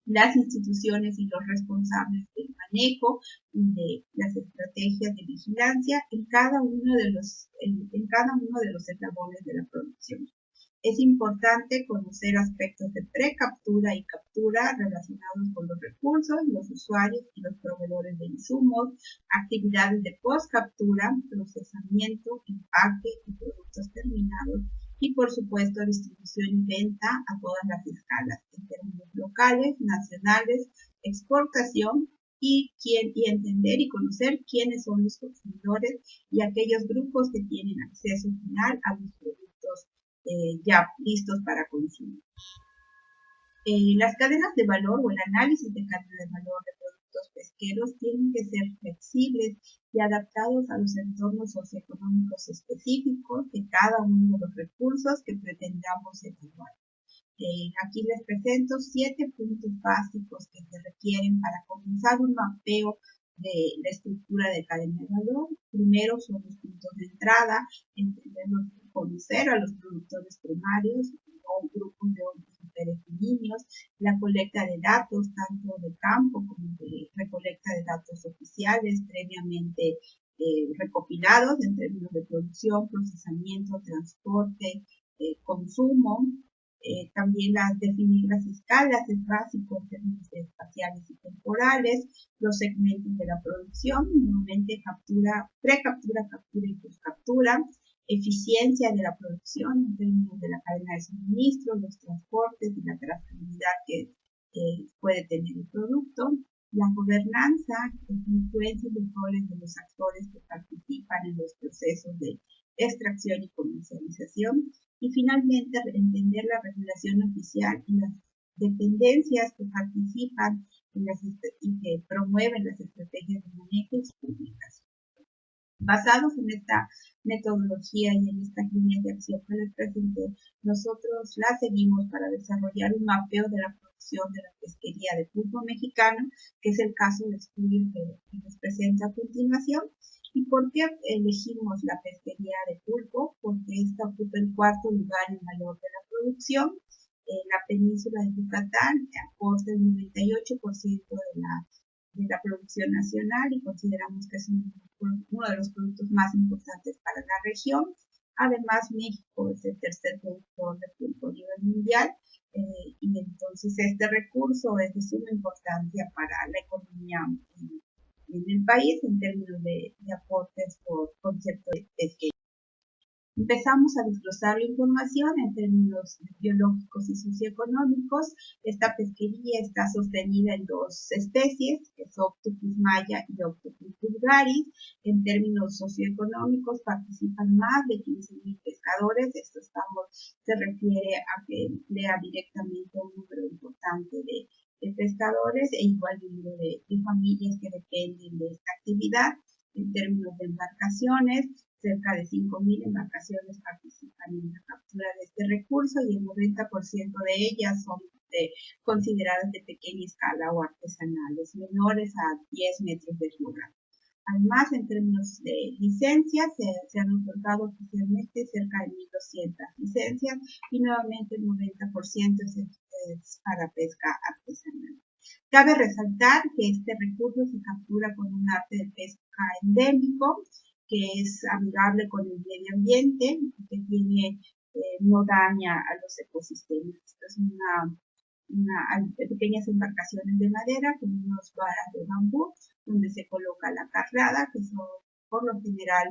Speaker 8: las instituciones y los responsables del manejo y de las estrategias de vigilancia en cada uno de los eslabones de la producción. Es importante conocer aspectos de precaptura y captura relacionados con los recursos, los usuarios y los proveedores de insumos, actividades de postcaptura, procesamiento, empaque y productos terminados, y por supuesto distribución y venta a todas las escalas, en términos locales, nacionales, exportación, y entender y conocer quiénes son los consumidores y aquellos grupos que tienen acceso final a los productos ya listos para consumo. Las cadenas de valor o el análisis de cadena de valor de productos pesqueros tienen que ser flexibles y adaptados a los entornos socioeconómicos específicos de cada uno de los recursos que pretendamos evaluar. Aquí les presento 7 puntos básicos que se requieren para comenzar un mapeo de la estructura de cadena de valor. Primero son los puntos de entrada, conocer a los productores primarios o grupos de hombres y mujeres y niños, la colecta de datos tanto de campo como de recolecta de datos oficiales previamente recopilados en términos de producción, procesamiento, transporte, consumo. También definir las escalas es básico en términos espaciales y temporales, los segmentos de la producción, nuevamente precaptura, captura y postcaptura, eficiencia de la producción en términos de la cadena de suministro, los transportes y la trazabilidad que puede tener el producto, la gobernanza, influencia y los roles de los actores que participan en los procesos de extracción y comercialización, y finalmente entender la regulación oficial y las dependencias que participan y que promueven las estrategias de manejo y su publicación. Basados en esta metodología y en estas líneas de acción que les presenté, nosotros la seguimos para desarrollar un mapeo de la producción de la pesquería de pulpo mexicano, que es el caso de estudio que les presento a continuación. ¿Y por qué elegimos la pesquería de pulpo? Porque esta ocupa el 4º lugar en valor de la producción. La península de Yucatán aporta el 98% de la producción nacional y consideramos que es uno de los productos más importantes para la región. Además, México es el tercer productor de pulpo a nivel mundial y entonces este recurso es de suma importancia para la economía en el país en términos de aportes por concepto de pesquería. Empezamos a desglosar la información en términos biológicos y socioeconómicos. Esta pesquería está sostenida en 2 especies, que es Octopus maya y Octopus vulgaris. En términos socioeconómicos participan más de 15,000 pescadores. Esto se refiere a que emplea directamente un número importante de pescadores e igual número de familias que dependen de esta actividad. En términos de embarcaciones, cerca de 5,000 embarcaciones participan en la captura de este recurso y el 90% de ellas son consideradas de pequeña escala o artesanales, menores a 10 metros de eslora. Además, en términos de licencias, se han otorgado oficialmente cerca de 1,200 licencias y nuevamente el 90% es para pesca artesanal. Cabe resaltar que este recurso se captura con un arte de pesca endémico, que es amigable con el medio ambiente y que no daña a los ecosistemas. Esto es pequeñas embarcaciones de madera con unos varas de bambú donde se coloca la carnada, que son por lo general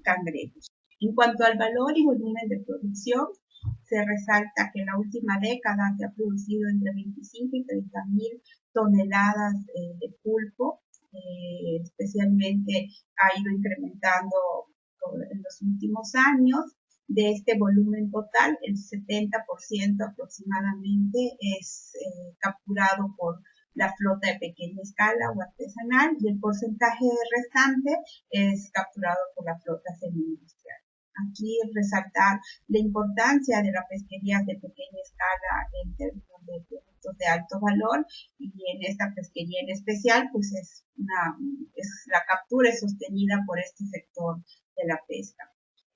Speaker 8: cangrejos. En cuanto al valor y volumen de producción, se resalta que en la última década se ha producido entre 25 y 30,000 toneladas de pulpo, especialmente ha ido incrementando en los últimos años. De este volumen total, el 70% aproximadamente es capturado por la flota de pequeña escala o artesanal, y el porcentaje restante es capturado por la flota semi-industrial. Aquí resaltar la importancia de la pesquería de pequeña escala en términos de productos de alto valor, y en esta pesquería en especial pues la captura es sostenida por este sector de la pesca.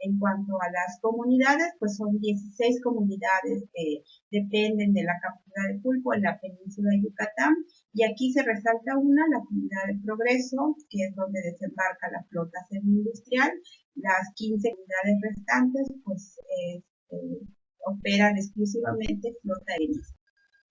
Speaker 8: En cuanto a las comunidades, pues son 16 comunidades que dependen de la captura de pulpo en la península de Yucatán, y aquí se resalta la comunidad de Progreso, que es donde desembarca la flota semi-industrial. Las 15 comunidades restantes pues operan exclusivamente flota aérea.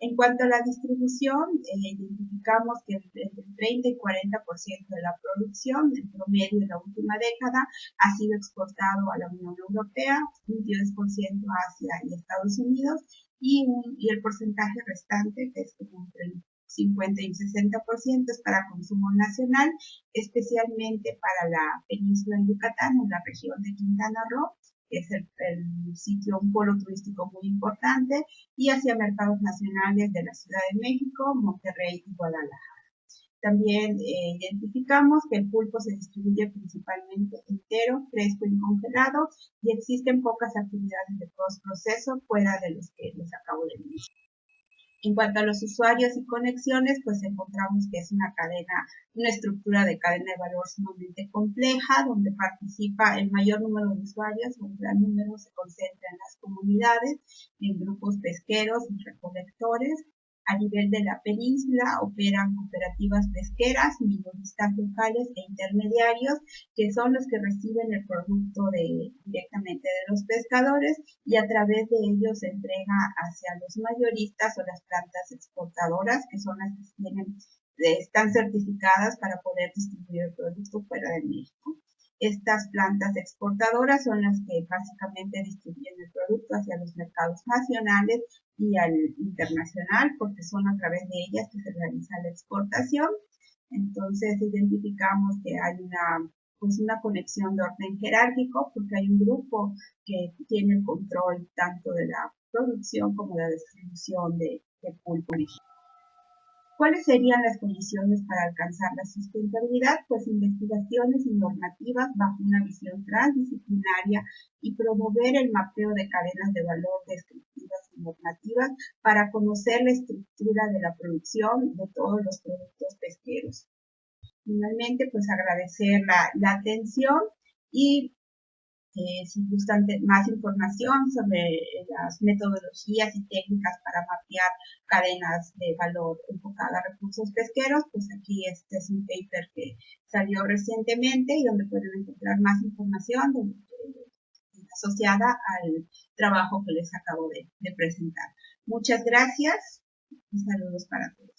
Speaker 8: En cuanto a la distribución, identificamos que entre el 30 y 40% de la producción en promedio en la última década ha sido exportado a la Unión Europea, un 10% a Asia y Estados Unidos, y el porcentaje restante, que es como entre el 50 y el 60%, es para consumo nacional, especialmente para la península de Yucatán, en la región de Quintana Roo, que es el sitio, un polo turístico muy importante, y hacia mercados nacionales de la Ciudad de México, Monterrey y Guadalajara. También identificamos que el pulpo se distribuye principalmente entero, fresco y congelado, y existen pocas actividades de post-proceso fuera de los que les acabo de mencionar. En cuanto a los usuarios y conexiones, pues encontramos que es una estructura de cadena de valor sumamente compleja, donde participa el mayor número de usuarios, un gran número se concentra en las comunidades, en grupos pesqueros y recolectores. A nivel de la península operan cooperativas pesqueras, minoristas locales e intermediarios, que son los que reciben el producto directamente de los pescadores, y a través de ellos se entrega hacia los mayoristas o las plantas exportadoras, que son las que están certificadas para poder distribuir el producto fuera de México. Estas plantas exportadoras son las que básicamente distribuyen el producto hacia los mercados nacionales y al internacional, porque son a través de ellas que se realiza la exportación. Entonces identificamos que hay una conexión de orden jerárquico, porque hay un grupo que tiene el control tanto de la producción como de la distribución de pulpo. ¿Cuáles serían las condiciones para alcanzar la sustentabilidad? Pues investigaciones y normativas bajo una visión transdisciplinaria, y promover el mapeo de cadenas de valor descriptivas y normativas para conocer la estructura de la producción de todos los productos pesqueros. Finalmente, pues agradecer la atención, y si gustan más información sobre las metodologías y técnicas para mapear cadenas de valor enfocadas a recursos pesqueros, pues aquí este es un paper que salió recientemente y donde pueden encontrar más información asociada al trabajo que les acabo de presentar. Muchas gracias y saludos para todos.